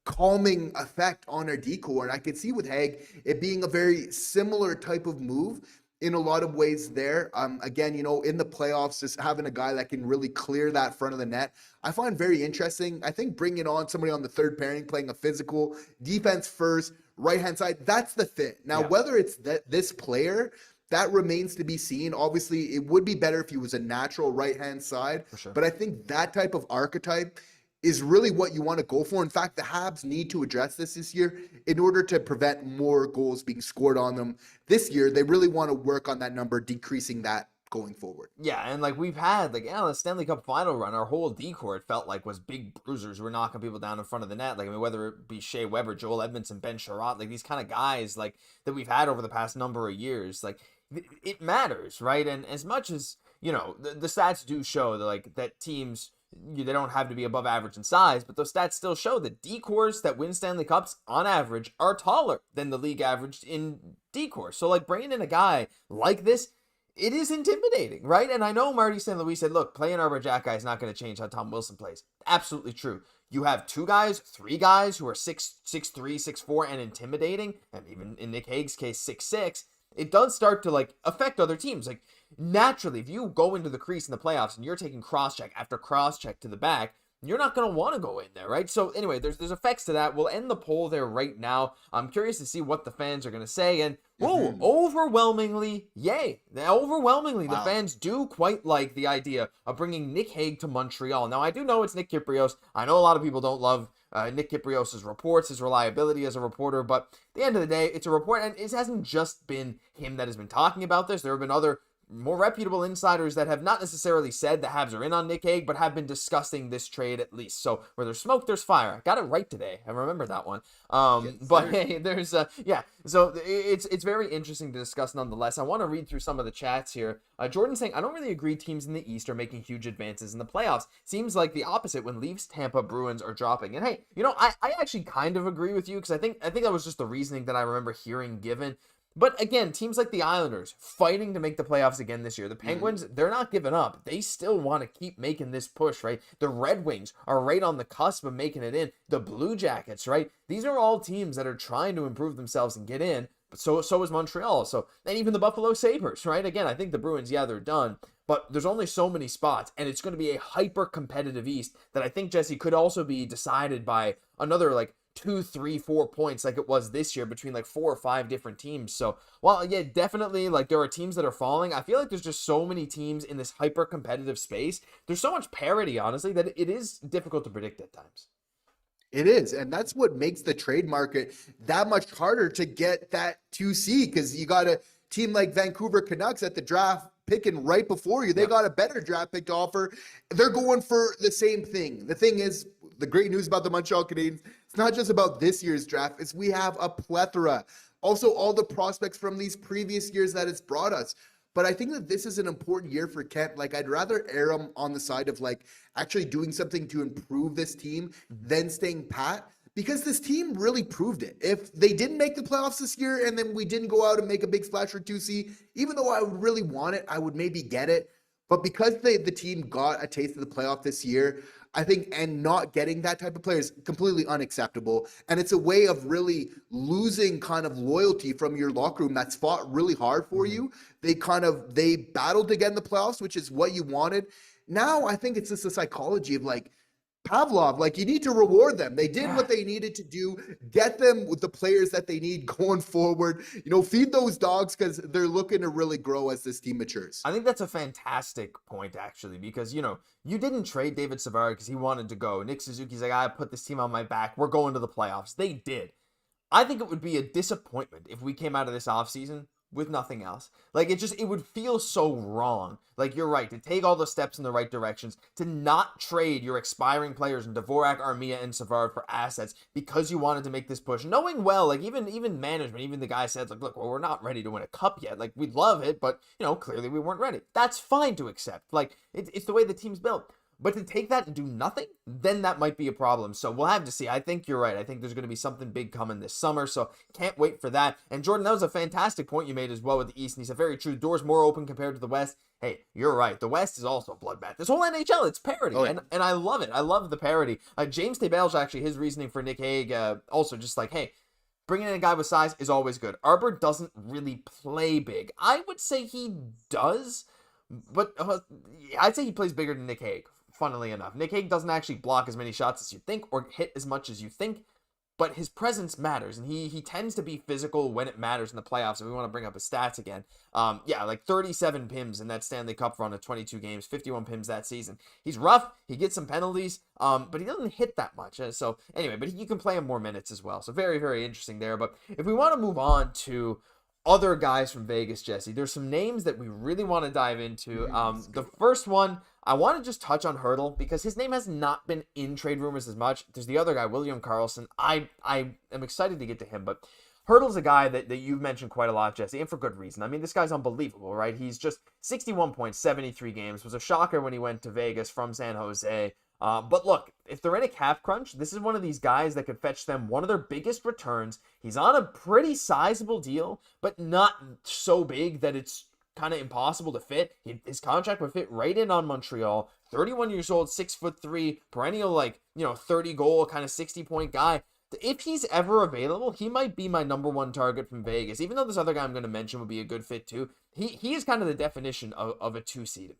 calming effect on our decor. And I could see with Hague it being a very similar type of move in a lot of ways there. Again, in the playoffs, just having a guy that can really clear that front of the net, I find very interesting. I think bringing on somebody on the third pairing, playing a physical defense first, right-hand side, that's the fit. Now, whether it's this player, that remains to be seen. Obviously, it would be better if he was a natural right-hand side,
For sure.
but I think that type of archetype is really what you want to go for. In fact, the Habs need to address this year in order to prevent more goals being scored on them this year. They really want to work on that number, decreasing that going forward.
Yeah, and like we've had the Stanley Cup final run, our whole decor it felt like was big bruisers who were knocking people down in front of the net. Like whether it be Shea Weber, Joel Edmundson, Ben Sherratt, like these kind of guys like that we've had over the past number of years. Like it matters, right? And as much as the stats do show that teams. They don't have to be above average in size, but those stats still show that decors that win Stanley Cups on average are taller than the league average in decor. So bringing in a guy like this, it is intimidating, right? And I know Marty St. Louis said, look, playing Arber Xhekaj is not going to change how Tom Wilson plays. Absolutely true. You have 2 guys, 3 guys who are 6'3", 6'4", and intimidating, and even in Nic Hague's case, 6'6". It does start to affect other teams. Naturally, if you go into the crease in the playoffs and you're taking cross-check after cross-check to the back, you're not going to want to go in there, right? So anyway, there's effects to that. We'll end the poll there right now. I'm curious to see what the fans are going to say. And overwhelmingly, yay. Overwhelmingly, the fans do quite like the idea of bringing Nic Hague to Montreal. Now, I do know it's Nick Kypreos. I know a lot of people don't love Nick Kypreos' reports, his reliability as a reporter, but at the end of the day, it's a report, and it hasn't just been him that has been talking about this. There have been other more reputable insiders that have not necessarily said the Habs are in on Nic Hague, but have been discussing this trade at least. So where there's smoke, there's fire. I got it right today. I remember that one. But hey, there's so it's very interesting to discuss nonetheless. I want to read through some of the chats here. Jordan saying, I don't really agree teams in the East are making huge advances in the playoffs. Seems like the opposite when Leafs, Tampa, Bruins are dropping. And hey, I actually kind of agree with you because I think that was just the reasoning that I remember hearing given. But again, teams like the Islanders fighting to make the playoffs again this year. The Penguins, they're not giving up. They still want to keep making this push, right? The Red Wings are right on the cusp of making it in. The Blue Jackets, right? These are all teams that are trying to improve themselves and get in. But so is Montreal. And even the Buffalo Sabres, right? Again, I think the Bruins, they're done. But there's only so many spots, and it's going to be a hyper-competitive East that I think, Jesse, could also be decided by another, 2, 3, 4 points like it was this year between 4 or 5 different teams. So while definitely there are teams that are falling, I feel like there's just so many teams in this hyper competitive space. There's so much parity, honestly, that it is difficult to predict at times.
It is, and that's what makes the trade market that much harder to get that 2C, because you got a team like Vancouver Canucks at the draft picking right before you. They got a better draft pick to offer. They're going for the same thing. The thing is, the great news about the Montreal Canadiens, it's not just about this year's draft, it's we have a plethora. Also, all the prospects from these previous years that it's brought us. But I think that this is an important year for Kent. I'd rather err on the side of actually doing something to improve this team than staying pat, because this team really proved it. If they didn't make the playoffs this year and then we didn't go out and make a big splash for 2C, even though I would really want it, I would maybe get it. But because the team got a taste of the playoff this year, I think, and not getting that type of player is completely unacceptable. And it's a way of really losing kind of loyalty from your locker room that's fought really hard for you. They battled to get in the playoffs, which is what you wanted. Now I think it's just the psychology of Pavlov, you need to reward them. They did what they needed to do, get them with the players that they need going forward, feed those dogs because they're looking to really grow as this team matures.
I think that's a fantastic point, actually, because, you didn't trade David Savard because he wanted to go. Nick Suzuki's I put this team on my back. We're going to the playoffs. They did. I think it would be a disappointment if we came out of this offseason with nothing else. Like, it would feel so wrong. Like, you're right, to take all the steps in the right directions, to not trade your expiring players in Dvorak, Armia, and Savard for assets because you wanted to make this push, knowing well, like, even management, even the guy said, like, look, well, we're not ready to win a cup yet. Like, we'd love it, but, clearly we weren't ready. That's fine to accept. Like, it's the way the team's built. But to take that and do nothing, then that might be a problem. So we'll have to see. I think you're right. I think there's going to be something big coming this summer. So can't wait for that. And Jordan, that was a fantastic point you made as well with the East. And he said, very true. Doors more open compared to the West. Hey, you're right. The West is also a bloodbath. This whole NHL, it's parody. Oh, yeah. And I love it. I love the parody. James Tabelge, actually, his reasoning for Nic Hague, also just like, hey, bringing in a guy with size is always good. Arber doesn't really play big. I would say he does, but I'd say he plays bigger than Nic Hague. Funnily enough, Nic Hague doesn't actually block as many shots as you think or hit as much as you think, but his presence matters, and he tends to be physical when it matters in the playoffs. If we want to bring up his stats again, like 37 PIMs in that Stanley Cup run of 22 games, 51 PIMs that season. He's rough, he gets some penalties, but he doesn't hit that much. So anyway, but you can play him more minutes as well. So very, very interesting there. But if we want to move on to other guys from Vegas, Jesse, there's some names that we really want to dive into. The first one, I want to just touch on Hurdle because his name has not been in trade rumors as much. There's the other guy, William Karlsson. I am excited to get to him, but Hurdle's a guy that you've mentioned quite a lot, Jesse, and for good reason. I mean, this guy's unbelievable, right? He's just 61 points, 73 games. Was a shocker when he went to Vegas from San Jose. But look, if they're in a cap crunch, this is one of these guys that could fetch them one of their biggest returns. He's on a pretty sizable deal, but not so big that it's kind of impossible to fit. His contract would fit right in on Montreal. 31 years old, 6'3", perennial 30 goal, kind of 60 point guy. If he's ever available, he might be my number one target from Vegas. Even though this other guy I'm going to mention would be a good fit too. He is kind of the definition of a 2C to me.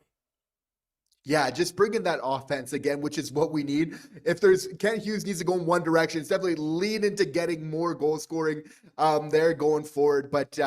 Yeah, just bringing that offense again, which is what we need. If there's Kent Hughes needs to go in one direction, it's definitely lean into getting more goal scoring there going forward. But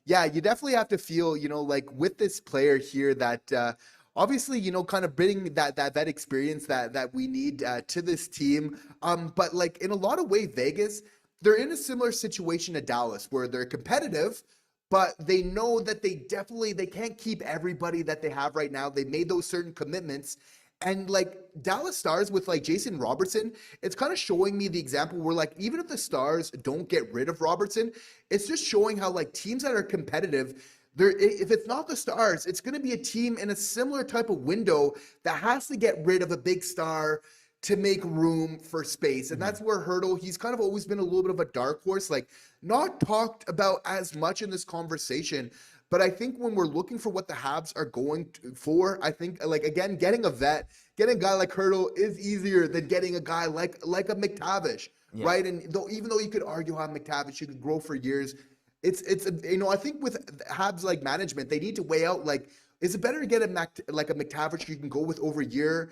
yeah, you definitely have to feel, like with this player here that obviously, kind of bringing that experience that we need to this team. But like in a lot of ways, Vegas, they're in a similar situation to Dallas where they're competitive, but they know that they can't keep everybody that they have right now. They made those certain commitments. And like Dallas Stars with like Jason Robertson, it's kind of showing me the example where like, even if the Stars don't get rid of Robertson, it's just showing how like teams that are competitive, if it's not the Stars, it's going to be a team in a similar type of window that has to get rid of a big star to make room for space. And that's where Hurdle, he's kind of always been a little bit of a dark horse, like not talked about as much in this conversation. But I think when we're looking for what the Habs are going for, I think, like, again, getting a vet, getting a guy like Hurdle is easier than getting a guy like a McTavish, right? And even though you could argue how McTavish, you could grow for years, it's I think with Habs like management, they need to weigh out, like, is it better to get a McTavish you can go with over a year,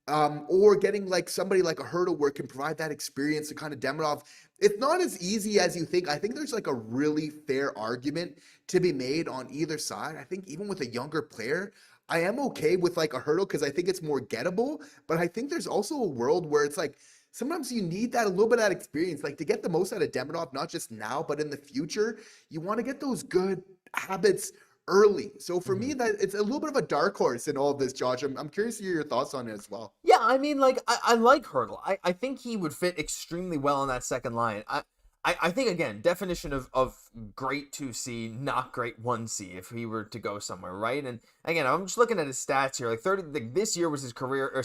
or getting like somebody like a Hurdle where it can provide that experience to kind of demo it off. It's not as easy as you think. I think there's like a really fair argument to be made on either side. I think even with a younger player, I am okay with like a Hurdle because I think it's more gettable, but I think there's also a world where it's like, sometimes you need that, a little bit of that experience, like to get the most out of Demidov, not just now, but in the future. You want to get those good habits early. So for me, that it's a little bit of a dark horse in all of this, Josh. I'm curious to hear your thoughts on it as well.
Yeah, I mean, like, I like Hurdle. I think he would fit extremely well on that second line. I think, again, definition of great 2C, not great 1C if he were to go somewhere, right? And again, I'm just looking at his stats here. Like this year was his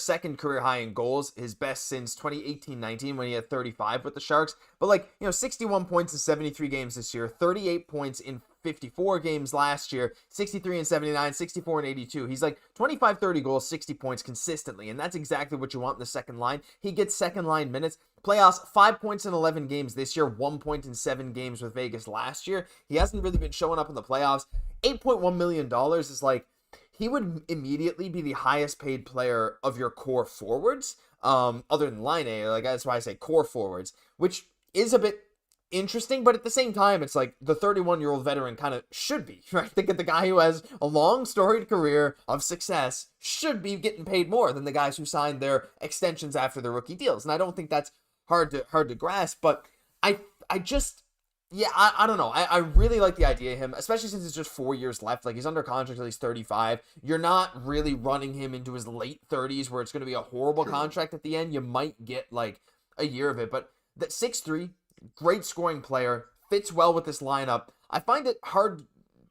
second career high in goals, his best since 2018-19 when he had 35 with the Sharks. But 61 points in 73 games this year, 38 points in 54 games last year, 63 and 79, 64 and 82. He's like 25, 30 goals, 60 points consistently, and that's exactly what you want in the second line. He gets second line minutes. Playoffs, 5 points in 11 games this year, 1 point in 7 games with Vegas last year. He hasn't really been showing up in the playoffs. $8.1 million is like, he would immediately be the highest paid player of your core forwards, other than line A. Like, that's why I say core forwards, which is a bit interesting, but at the same time, it's like the 31-year-old veteran kind of should be, right? Think of the guy who has a long storied career of success should be getting paid more than the guys who signed their extensions after their rookie deals. And I don't think that's hard to grasp, but I just Yeah, I don't know. I really like the idea of him, especially since it's just 4 years left. Like, he's under contract till he's 35. You're not really running him into his late 30s where it's going to be a horrible
True.
contract at the end. You might get, like, a year of it. But that 6'3", great scoring player, fits well with this lineup. I find it hard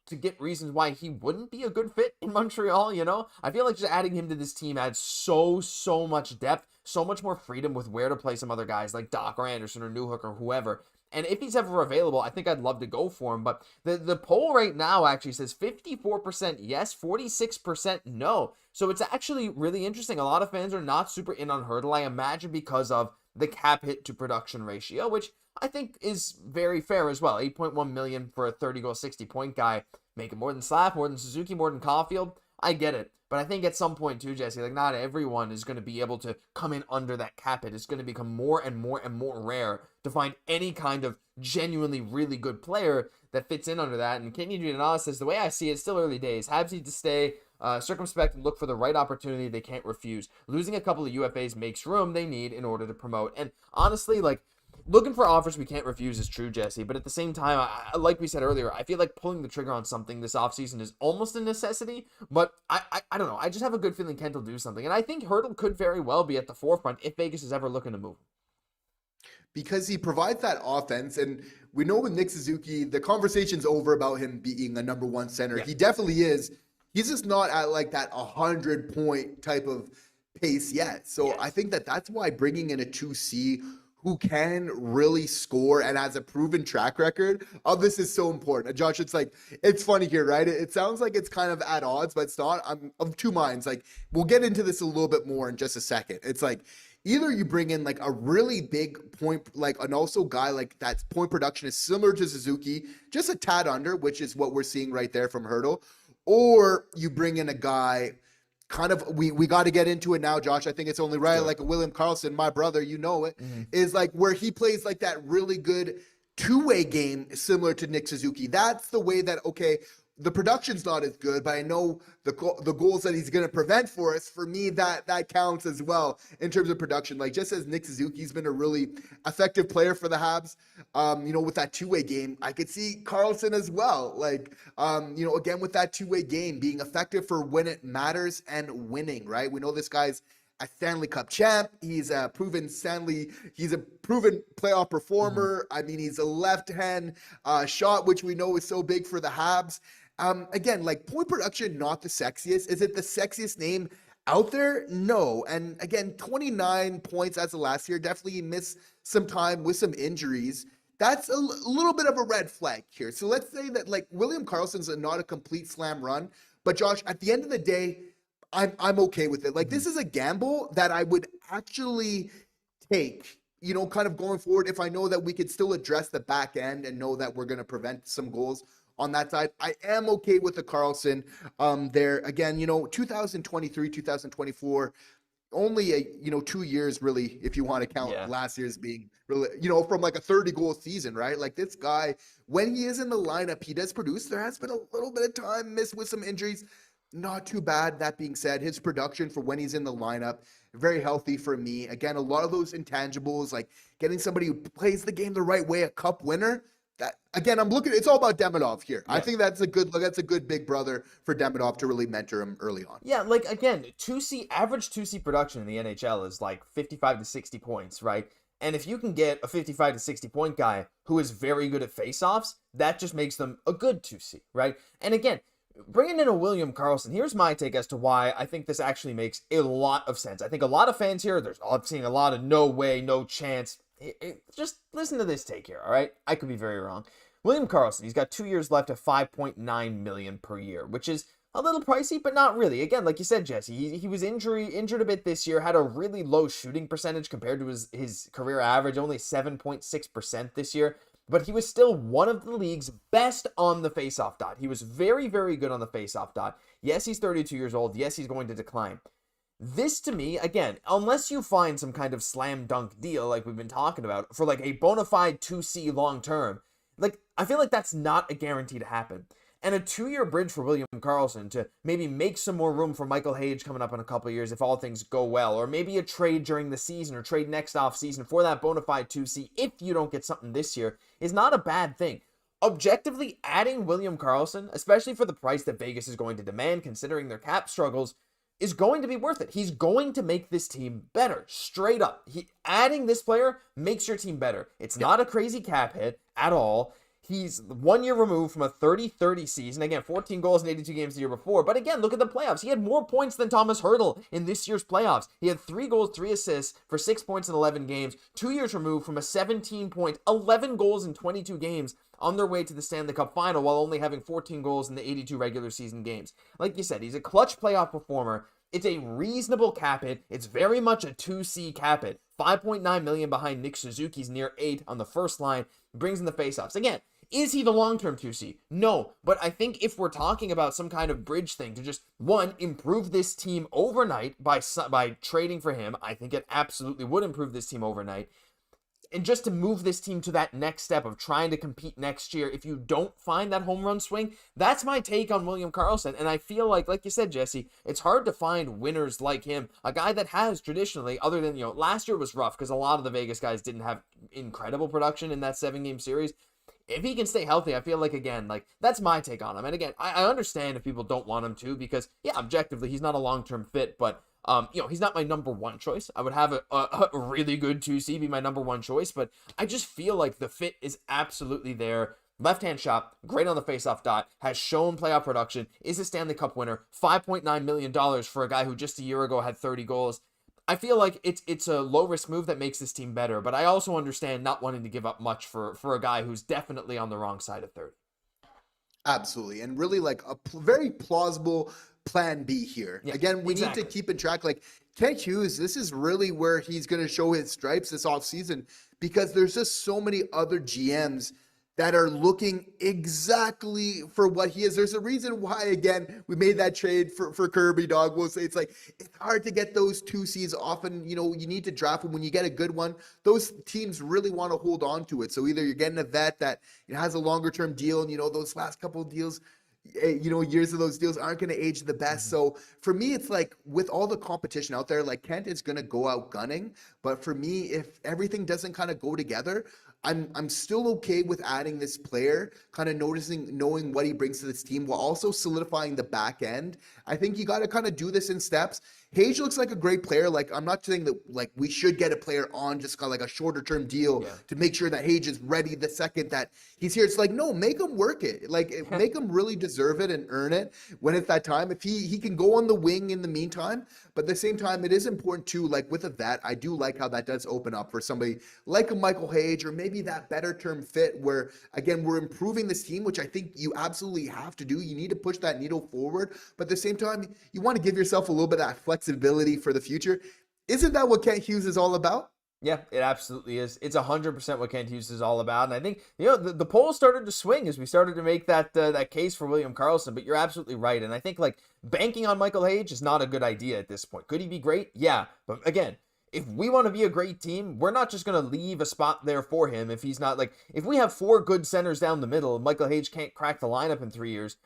to get reasons why he wouldn't be a good fit in Montreal, you know? I feel like just adding him to this team adds so much depth, so much more freedom with where to play some other guys like Dach or Anderson or Newhook or whoever. And if he's ever available, I think I'd love to go for him. But the poll right now actually says 54% yes, 46% no. So it's actually really interesting. A lot of fans are not super in on Hertl, I imagine because of the cap hit to production ratio, which I think is very fair as well. 8.1 million for a 30-goal, 60-point guy. Make it more than Slaf, more than Suzuki, more than Caufield. I get it. But I think at some point too, Jesse, like not everyone is going to be able to come in under that cap hit. It's going to become more and more and more rare to find any kind of genuinely really good player that fits in under that. And Kenny Giannis says, the way I see it, it's still early days. Habs need to stay circumspect and look for the right opportunity they can't refuse. Losing a couple of UFAs makes room they need in order to promote. And honestly, like, looking for offers we can't refuse is true, Jesse, but at the same time, like we said earlier, I feel like pulling the trigger on something this offseason is almost a necessity, but I don't know. I just have a good feeling Kent will do something, and I think Hertl could very well be at the forefront if Vegas is ever looking to move.
Because he provides that offense, and we know with Nick Suzuki, the conversation's over about him being a number one center.
Yeah.
He definitely is. He's just not at like that 100-point type of pace yet. So
Yes.
I think that's why bringing in a 2C who can really score and has a proven track record of this is so important. Josh, it's funny here, right? It sounds like it's kind of at odds, but it's not. I'm of two minds. Like, we'll get into this a little bit more in just a second. It's like, either you bring in like a really big point, like an also guy like that point production is similar to Suzuki, just a tad under, which is what we're seeing right there from Hertl, or you bring in a guy kind of, we got to get into it now, Josh. I think it's only right.
Sure.
Like a William Karlsson, my brother, you know it, is like where he plays like that really good two-way game similar to Nick Suzuki. That's the way that, okay, the production's not as good, but I know the goals that he's going to prevent for us. For me, that counts as well in terms of production. Like, just as Nick Suzuki's been a really effective player for the Habs, with that two-way game, I could see Karlsson as well. Like, again, with that two-way game, being effective for when it matters and winning, right? We know this guy's a Stanley Cup champ. He's a proven playoff performer. I mean, he's a left-hand shot, which we know is so big for the Habs. Again, like, point production, not the sexiest. Is it the sexiest name out there? No. And again, 29 points as of last year. Definitely missed some time with some injuries. That's a little bit of a red flag here. So let's say that, like, William Karlsson's not a complete slam run, but Josh, at the end of the day, I'm okay with it. Like, this is a gamble that I would actually take, kind of going forward, if I know that we could still address the back end and know that we're going to prevent some goals on that side. I am okay with the Karlsson there. Again, 2023, 2024, only 2 years really, if you want to count last year's being really, from like a 30-goal season, right? Like, this guy, when he is in the lineup, he does produce. There has been a little bit of time missed with some injuries. Not too bad. That being said, his production for when he's in the lineup, very healthy for me. Again, a lot of those intangibles, like getting somebody who plays the game the right way, a cup winner. That, again, it's all about Demidov here. Yeah. I think that's a good big brother for Demidov to really mentor him early on.
Yeah, like, again, average 2C production in the NHL is like 55 to 60 points, right? And if you can get a 55 to 60 point guy who is very good at faceoffs, that just makes them a good 2C, right? And again, bringing in a William Karlsson, here's my take as to why I think this actually makes a lot of sense. I think a lot of fans here, I'm seeing a lot of no way, no chance. Just listen to this take here, all right? I could be very wrong. William Karlsson, he's got 2 years left at $5.9 million per year, which is a little pricey, but not really. Again, like you said, Jesse, he was injured a bit this year, had a really low shooting percentage compared to his career average, only 7.6% this year. But he was still one of the league's best on the faceoff dot. He was very, very good on the faceoff dot. Yes, he's 32 years old. Yes, he's going to decline. This, to me, again, unless you find some kind of slam dunk deal like we've been talking about for like a bona fide 2C long term, like, I feel like that's not a guarantee to happen. and a 2-year bridge for William Karlsson to maybe make some more room for Nic Hague coming up in a couple of years if all things go well, or maybe a trade during the season or trade next offseason for that bona fide 2C if you don't get something this year is not a bad thing. Objectively, adding William Karlsson, especially for the price that Vegas is going to demand considering their cap struggles, is going to be worth it. He's going to make this team better, straight up. Adding this player makes your team better. It's not a crazy cap hit at all. He's 1 year removed from a 30-30 season. Again, 14 goals in 82 games the year before. But again, look at the playoffs. He had more points than Tomas Hertl in this year's playoffs. He had 3 goals, 3 assists for 6 points in 11 games. 2 years removed from a 17-point, 11 goals in 22 games on their way to the Stanley Cup final while only having 14 goals in the 82 regular season games. Like you said, he's a clutch playoff performer. It's a reasonable cap hit. It's very much a 2C cap hit. $5.9 million behind Nick Suzuki's near 8 on the first line. Brings in the faceoffs. Again, is he the long-term 2C? No, but I think if we're talking about some kind of bridge thing to just, one, improve this team overnight by trading for him, I think it absolutely would improve this team overnight. And just to move this team to that next step of trying to compete next year, if you don't find that home run swing, that's my take on William Karlsson. And I feel like you said, Jesse, it's hard to find winners like him. A guy that has traditionally, other than, last year was rough because a lot of the Vegas guys didn't have incredible production in that 7-game series. If he can stay healthy, I feel like, again, that's my take on him. And again, I understand if people don't want him to because, yeah, objectively, he's not a long-term fit, but he's not my number one choice. I would have a really good 2C be my number one choice, but I just feel like the fit is absolutely there. Left-hand shot, great on the face-off dot, has shown playoff production, is a Stanley Cup winner, $5.9 million for a guy who just a year ago had 30 goals. I feel like it's a low-risk move that makes this team better, but I also understand not wanting to give up much for a guy who's definitely on the wrong side of 30.
Absolutely. And really very plausible plan B here.
Yeah,
again, we
exactly.
need to keep in track, Kent Hughes, this is really where he's going to show his stripes this offseason because there's just so many other GMs that are looking exactly for what he is. There's a reason why, again, we made that trade for Kirby, dog. We'll say it's hard to get those 2Cs. Often, you need to draft them. When you get a good one, those teams really want to hold on to it. So either you're getting a vet that has a longer term deal and, those last couple of deals, years of those deals aren't going to age the best. Mm-hmm. So for me, it's with all the competition out there, Kent is going to go out gunning. But for me, if everything doesn't kind of go together, I'm still okay with adding this player, kind of knowing what he brings to this team while also solidifying the back end. I think you got to kind of do this in steps. Hage looks like a great player. I'm not saying that we should get a player on just kind of a shorter term deal to make sure that Hage is ready the second that he's here. It's no, make him work it. Make him really deserve it and earn it when it's that time. If he can go on the wing in the meantime, but at the same time, it is important too, with a vet, I do like how that does open up for somebody like a Nic Hague or maybe that better term fit where, again, we're improving this team, which I think you absolutely have to do. You need to push that needle forward, but at the same time, you want to give yourself a little bit of that flexibility for the future. Isn't that what Kent Hughes is all about?
Yeah, it absolutely is. It's 100% what Kent Hughes is all about. And I think, the polls started to swing as we started to make that case for William Karlsson, but you're absolutely right. And I think banking on Nic Hague is not a good idea at this point. Could he be great? Yeah. But again, if we want to be a great team, we're not just going to leave a spot there for him if he's not if we have 4 good centers down the middle, Nic Hague can't crack the lineup in 3 years.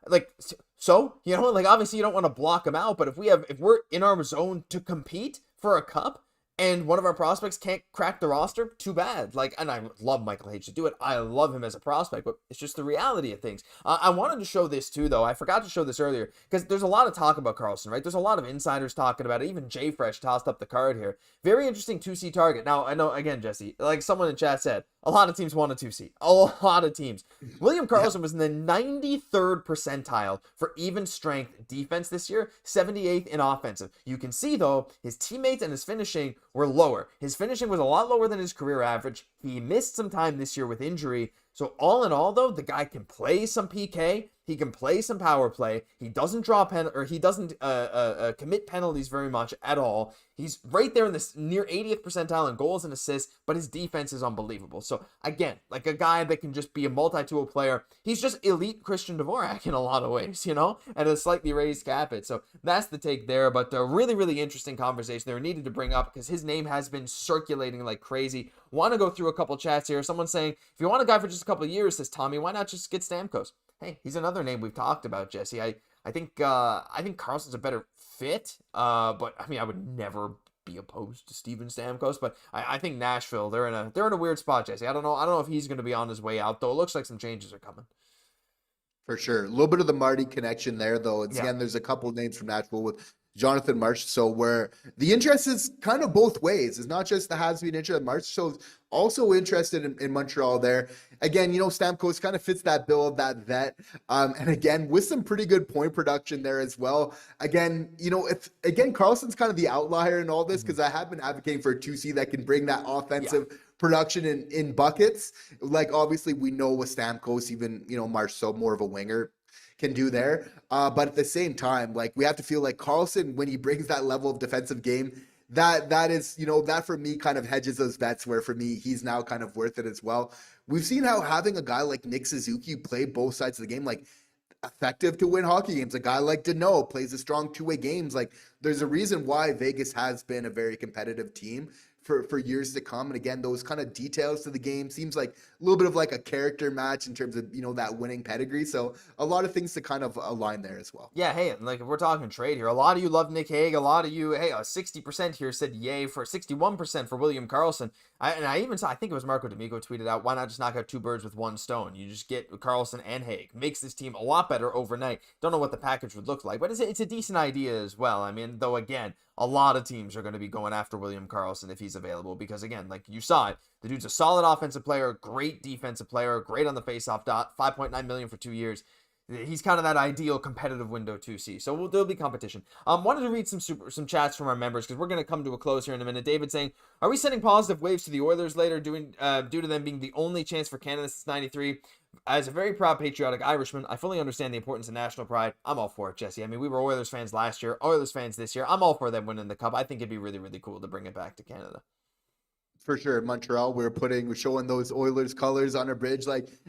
Obviously you don't want to block him out, but if we're in our zone to compete for a cup and one of our prospects can't crack the roster, too bad. And I love Nic Hague to do it. I love him as a prospect, but it's just the reality of things. I wanted to show this too, though. I forgot to show this earlier because there's a lot of talk about Karlsson, right? There's a lot of insiders talking about it. Even Jay Fresh tossed up the card here. Very interesting 2C target. Now, I know, again, Jesse, someone in chat said, a lot of teams want a 2C. A lot of teams. William Karlsson was in the 93rd percentile for even strength defense this year, 78th in offensive. You can see, though, his teammates and his finishing were lower. His finishing was a lot lower than his career average. He missed some time this year with injury. So all in all, though, the guy can play some PK. He can play some power play. He doesn't he doesn't commit penalties very much at all. He's right there in this near 80th percentile in goals and assists, but his defense is unbelievable. So again, a guy that can just be a multi-tool player. He's just elite Christian Dvorak in a lot of ways, at a slightly raised cap hit. So that's the take there. But a really, really interesting conversation there needed to bring up because his name has been circulating like crazy. Want to go through a couple chats here. Someone saying, if you want a guy for just a couple of years, says Tommy, why not just get Stamkos? hey, he's another name we've talked about, Jesse. I think Karlsson's a better fit. But I mean, I would never be opposed to Steven Stamkos, but I think Nashville, they're in a weird spot, Jesse. I don't know if he's going to be on his way out, though. It looks like some changes are coming.
For sure. A little bit of the Marty connection there, though. It's,
Yeah.
again, there's a couple of names from Nashville with Jonathan Marchessault, where the interest is kind of both ways. It's not just the Habs being interested. Marchessault also interested in Montreal there. Again, Stamkos kind of fits that bill of that vet. And again, with some pretty good point production there as well. Again, Karlsson's kind of the outlier in all this, because I have been advocating for a 2C that can bring that offensive production in buckets. Like, obviously, we know with Stamkos, even, Marchessault, more of a winger, can do there. But at the same time, like, we have to feel like Karlsson, when he brings that level of defensive game, that is, that for me kind of hedges those bets, where for me, he's now kind of worth it as well. We've seen how having a guy like Nick Suzuki play both sides of the game, like, effective to win hockey games. A guy like Danault plays a strong two-way games. Like, there's a reason why Vegas has been a very competitive team for years to come. And again, those kind of details to the game seems like a little bit of like a character match in terms of, that winning pedigree. So a lot of things to kind of align there as well.
Yeah, hey, like, if we're talking trade here, a lot of you love Nic Hague. A lot of you, 60% here said yay for 61% for William Karlsson. I even saw, I think it was Marco D'Amico tweeted out, why not just knock out two birds with one stone? You just get Karlsson and Hague. Makes this team a lot better overnight. Don't know what the package would look like, but it's a decent idea as well. I mean, though, again, a lot of teams are going to be going after William Karlsson if he's available, because, again, like you saw it, the dude's a solid offensive player, great defensive player, great on the faceoff dot, $5.9 million for 2 years. He's kind of that ideal competitive window 2C. So there'll be competition. Wanted to read some chats from our members, because we're going to come to a close here in a minute. David saying, are we sending positive waves to the Oilers later due to them being the only chance for Canada since 93? As a very proud patriotic Irishman, I fully understand the importance of national pride. I'm all for it, Jesse. I mean, we were Oilers fans last year, Oilers fans this year. I'm all for them winning the Cup. I think it'd be really, really cool to bring it back to Canada.
For sure, in Montreal, we're showing those Oilers colors on a bridge,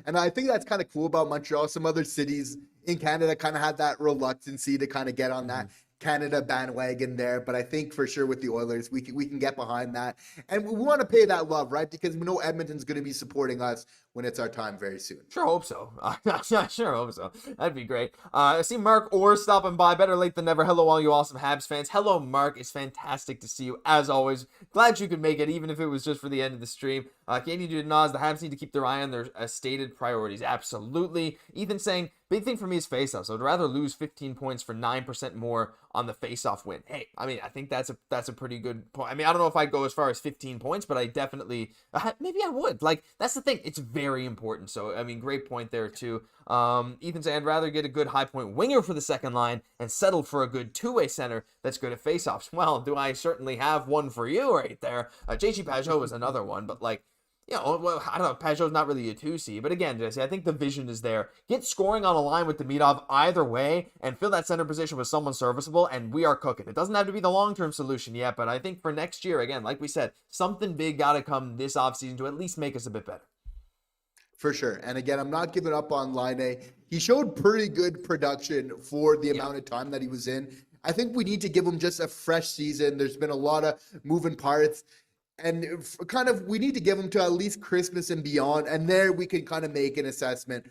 and I think that's kind of cool about Montreal. Some other cities in Canada kind of had that reluctancy to kind of get on that Canada bandwagon there, but I think for sure with the Oilers, we can get behind that, and we want to pay that love, right? Because we know Edmonton's going to be supporting us when it's our time very soon.
Sure hope so. Sure hope so. That'd be great. I see Mark Orr stopping by. Better late than never. Hello, all you awesome Habs fans. Hello, Mark. It's fantastic to see you, as always. Glad you could make it, even if it was just for the end of the stream. Katie did Nas, the Habs need to keep their eye on their stated priorities. Absolutely. Ethan saying, big thing for me is faceoffs. So I'd rather lose 15 points for 9% more on the faceoff win. Hey, I mean, I think that's a pretty good point. I mean, I don't know if I'd go as far as 15 points, but I definitely, maybe I would. Like, that's the thing. It's very important. So, I mean, great point there too. Ethan saying, I'd rather get a good high point winger for the second line and settle for a good two-way center that's good at faceoffs. Well, do I certainly have one for you right there. Xhekaj Pajot was another one, but like, well, I don't know. Pajot's not really a 2C, but again, Jesse, I think the vision is there. Get scoring on a line with Demidov either way and fill that center position with someone serviceable, and we are cooking. It doesn't have to be the long-term solution yet, but I think for next year, again, like we said, something big got to come this offseason to at least make us a bit better.
For sure. And again, I'm not giving up on Laine. He showed pretty good production for the amount of time that he was in. I think we need to give him just a fresh season. There's been a lot of moving parts. And we need to give him to at least Christmas and beyond. And there we can kind of make an assessment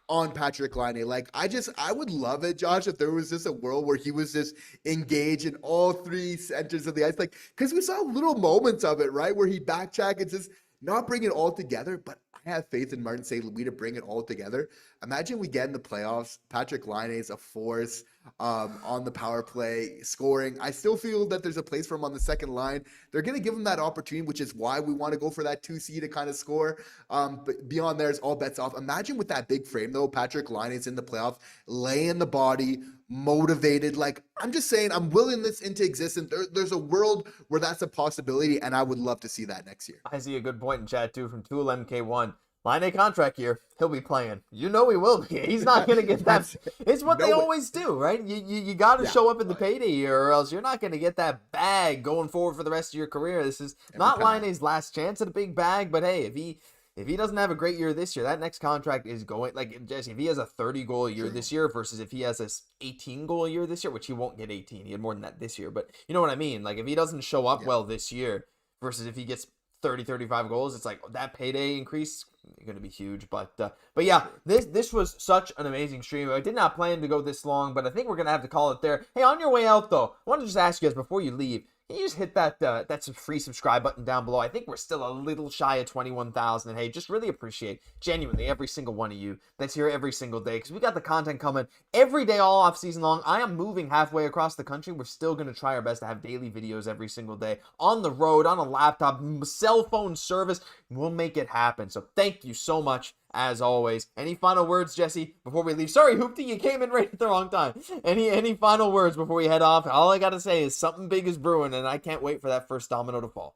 on Patrik Laine. Like, I would love it, Josh, if there was just a world where he was just engaged in all three centers of the ice. Like, because we saw little moments of it, right? Where he backtrack and just not bring it all together. But I have faith in Martin St. Louis to bring it all together. Imagine we get in the playoffs. Patrik Laine is a force on the power play, scoring. I still feel that there's a place for him on the second line. They're going to give him that opportunity, which is why we want to go for that 2C to kind of score. But beyond there, it's all bets off. Imagine with that big frame, though, Patrik Laine is in the playoffs, laying the body, motivated. Like, I'm just saying, I'm willing this into existence. There's a world where that's a possibility, and I would love to see that next year.
I see a good point in chat, too, from Tool MK1. Laine contract year, he'll be playing. You know he will be. He's not going to get that. It's what they always do, right? You got to show up in the payday year, or else you're not going to get that bag going forward for the rest of your career. This is not Laine's last chance at a big bag, but hey, if he doesn't have a great year this year, that next contract is going, like, Jesse, if he has a 30-goal a year this year versus if he has a 18-goal a year this year, which he won't get 18. He had more than that this year, but you know what I mean? Like, if he doesn't show up well this year versus if he gets 30, 35 goals, it's like that payday increase going to be huge. But yeah, this was such an amazing stream. I did not plan to go this long, but I think we're going to have to call it there. Hey, on your way out though, I want to just ask you guys before you leave, can you just hit that free subscribe button down below? I think we're still a little shy of 21,000. And hey, just really appreciate genuinely every single one of you that's here every single day, because we got the content coming every day all off season long. I am moving halfway across the country. We're still going to try our best to have daily videos every single day on the road, on a laptop, cell phone service. We'll make it happen. So thank you so much. As always, any final words, Jesse, before we leave? Sorry, Hoopty, you came in right at the wrong time. Any final words before we head off? All I got to say is something big is brewing, and I can't wait for that first domino to fall.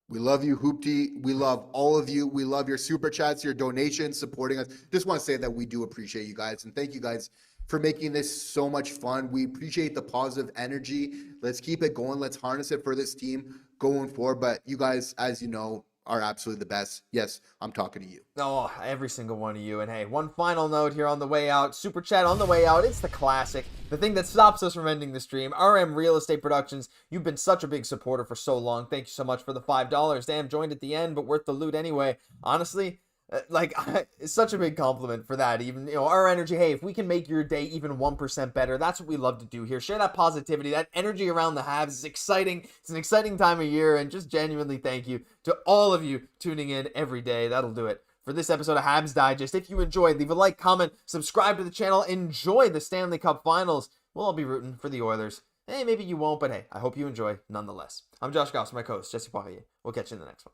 We love you, Hoopty. We love all of you. We love your super chats, your donations, supporting us. Just want to say that we do appreciate you guys, and thank you guys for making this so much fun. We appreciate the positive energy. Let's keep it going. Let's harness it for this team going forward. But you guys, as you know, are absolutely the best. Yes, I'm talking to you.
Oh, every single one of you. And hey, one final note here on the way out. Super chat on the way out. It's the classic. The thing that stops us from ending the stream. RM Real Estate Productions. You've been such a big supporter for so long. Thank you so much for the $5. Damn, joined at the end, but worth the loot anyway. Honestly, it's such a big compliment for that. Even, our energy, hey, if we can make your day even 1% better, that's what we love to do here. Share that positivity, that energy around the Habs. It's exciting. It's an exciting time of year, and just genuinely thank you to all of you tuning in every day. That'll do it for this episode of Habs Digest. If you enjoyed, leave a like, comment, subscribe to the channel. Enjoy the Stanley Cup Finals. We'll all be rooting for the Oilers. Hey, maybe you won't, but hey, I hope you enjoy nonetheless. I'm Josh Gosse, my co-host, Jesse Poirier. We'll catch you in the next one.